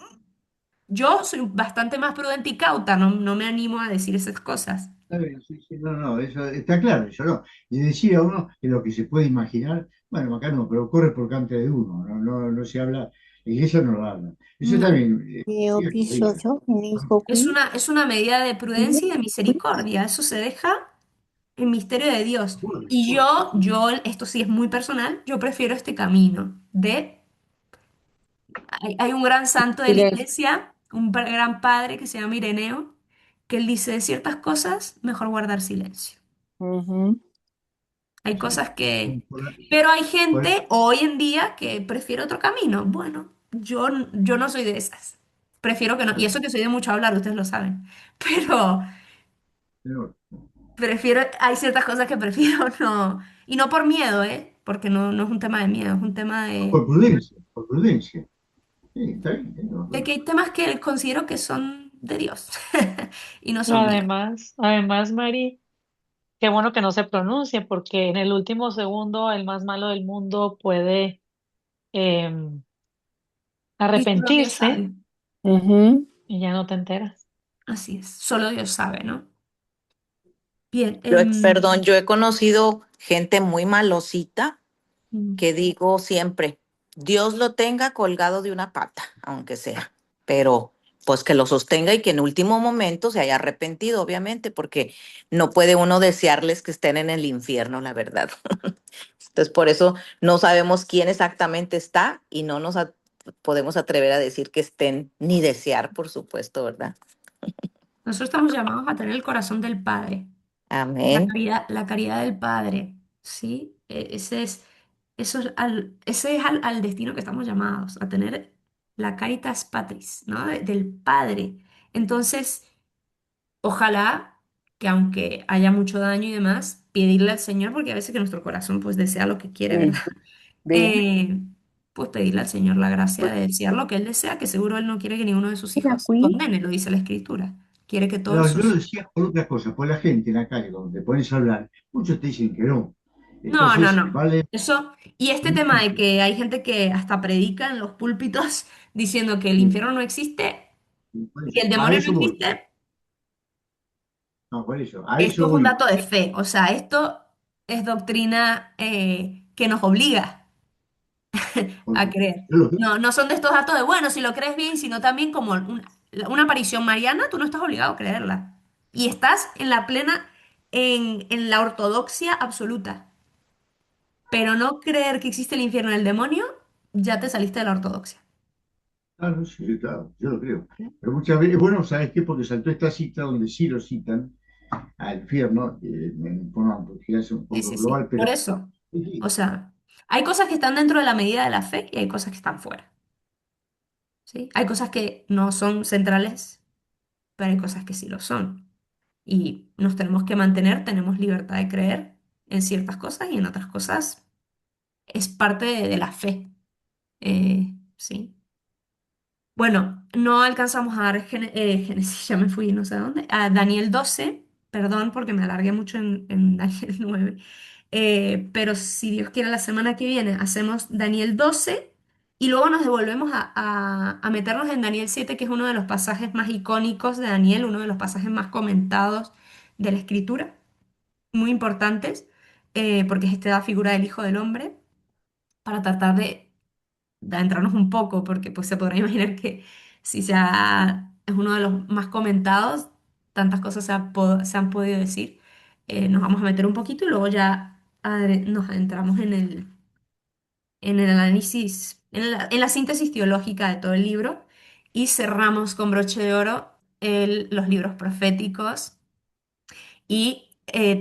Speaker 1: Yo soy bastante más prudente y cauta, no me animo a decir esas cosas.
Speaker 5: Está bien, sí, sí, no, no, eso está claro, eso no. Y decir a uno que lo que se puede imaginar, bueno, acá no, pero corre por cante de uno, no se habla, la iglesia no lo habla. Eso
Speaker 1: No,
Speaker 5: también, diga lo que diga.
Speaker 1: es una medida de prudencia y de misericordia. Eso se deja en misterio de Dios. Y esto sí es muy personal, yo prefiero este camino de hay un gran santo de la
Speaker 6: Silencio.
Speaker 1: iglesia, gran padre que se llama Ireneo, que él dice de ciertas cosas, mejor guardar silencio.
Speaker 6: Ujú.
Speaker 1: Hay
Speaker 5: Sí.
Speaker 1: cosas que...
Speaker 5: Por-
Speaker 1: Pero hay
Speaker 5: por-
Speaker 1: gente hoy en día que prefiere otro camino. Bueno, yo no soy de esas. Prefiero que no. Y eso que soy de mucho hablar, ustedes lo saben. Pero
Speaker 5: pero-
Speaker 1: hay ciertas cosas que prefiero no. Y no por miedo, ¿eh? Porque no es un tema de miedo, es un tema
Speaker 5: por prudencia, por prudencia. Sí, está bien,
Speaker 1: de que hay temas que considero que son de Dios y no
Speaker 2: Y
Speaker 1: son míos.
Speaker 2: además, Mari, qué bueno que no se pronuncie, porque en el último segundo el más malo del mundo puede em,
Speaker 1: Y solo Dios
Speaker 2: arrepentirse
Speaker 1: sabe.
Speaker 6: Ujú.
Speaker 2: y ya no te enteras.
Speaker 1: Así es, solo Dios sabe, ¿no? Bien,
Speaker 8: Perdón, yo he conocido gente muy malosita
Speaker 1: mm,
Speaker 8: que digo siempre, Dios lo tenga colgado de una pata, aunque sea, pero pues que lo sostenga y que en último momento se haya arrepentido, obviamente, porque no puede uno desearles que estén en el infierno, la verdad. Entonces, por eso no sabemos quién exactamente está y no podemos atrever a decir que estén ni desear, por supuesto, ¿verdad?
Speaker 1: nosotros estamos llamados a tener el corazón del Padre,
Speaker 8: Amén.
Speaker 1: la caridad del Padre, ¿sí? Ese es al destino que estamos llamados, a tener la caritas patris, ¿no? Del Padre. Entonces, ojalá que aunque haya mucho daño y demás, pedirle al Señor, porque a veces que nuestro corazón pues desea lo que quiere, ¿verdad?
Speaker 6: Sí, ve.
Speaker 1: eh, pues pedirle al Señor la gracia de desear lo que Él desea, que seguro Él no quiere que ninguno de sus hijos se condene, lo dice la Escritura. Quiere que todos
Speaker 5: No, yo lo
Speaker 1: sus...
Speaker 5: decía por otra cosa, por la gente en la calle, cuando te pones a hablar, muchos te dicen que no.
Speaker 1: No,
Speaker 5: Entonces,
Speaker 1: no.
Speaker 5: vale,
Speaker 1: Eso, y este tema de que hay gente que hasta predica en los púlpitos diciendo que el infierno no existe
Speaker 5: por
Speaker 1: y
Speaker 5: eso,
Speaker 1: el
Speaker 5: a
Speaker 1: demonio no
Speaker 5: eso voy.
Speaker 1: existe,
Speaker 5: No, por eso, a
Speaker 1: esto
Speaker 5: eso
Speaker 1: es un
Speaker 5: voy.
Speaker 1: dato de fe. O sea, esto es doctrina que nos obliga a
Speaker 5: Porque
Speaker 1: creer.
Speaker 5: yo lo veo.
Speaker 1: No son de estos datos de, bueno, si lo crees bien, sino también como una aparición mariana, tú no estás obligado a creerla. Y estás en la plena, en la ortodoxia absoluta. Pero no creer que existe el infierno y el demonio, ya te saliste de la ortodoxia.
Speaker 5: Claro, sí, sí, claro, yo lo creo. Pero muchas veces, bueno, ¿sabes qué? Porque saltó esta cita donde sí lo citan al infierno, en forma, porque es un
Speaker 1: Sí,
Speaker 5: poco
Speaker 1: sí,
Speaker 5: global,
Speaker 1: sí. Por
Speaker 5: pero
Speaker 1: eso. O
Speaker 5: sí,
Speaker 1: sea, hay cosas que están dentro de la medida de la fe y hay cosas que están fuera. ¿Sí? Hay cosas que no son centrales, pero hay cosas que sí lo son. Y nos tenemos que mantener, tenemos libertad de creer en ciertas cosas y en otras cosas es parte de la fe. Sí. Bueno, no alcanzamos a dar Génesis, ya me fui, no sé a dónde, a Daniel 12, perdón porque me alargué mucho en Daniel 9. Pero si Dios quiere la semana que viene hacemos Daniel 12 y luego nos devolvemos a meternos en Daniel 7, que es uno de los pasajes más icónicos de Daniel, uno de los pasajes más comentados de la Escritura, muy importantes, porque es esta figura del Hijo del Hombre, para tratar de adentrarnos un poco, porque pues se podrá imaginar que si es uno de los más comentados, tantas cosas se han podido decir. Nos vamos a meter un poquito y luego ya nos adentramos en el análisis, en la síntesis teológica de todo el libro y cerramos con broche de oro los libros proféticos y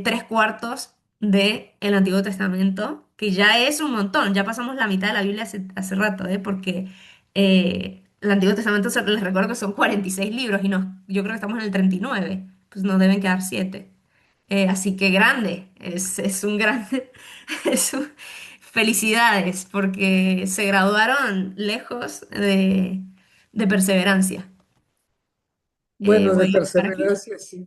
Speaker 1: tres cuartos del Antiguo Testamento, que ya es un montón, ya pasamos la mitad de la Biblia hace rato, ¿eh? Porque el Antiguo Testamento, les recuerdo que son 46 libros y yo creo que estamos en el 39, pues nos deben quedar 7. Así que grande, es un grande, felicidades, porque se graduaron lejos de perseverancia.
Speaker 7: Bueno, de
Speaker 1: Voy a buscar aquí.
Speaker 7: perseverancia, sí,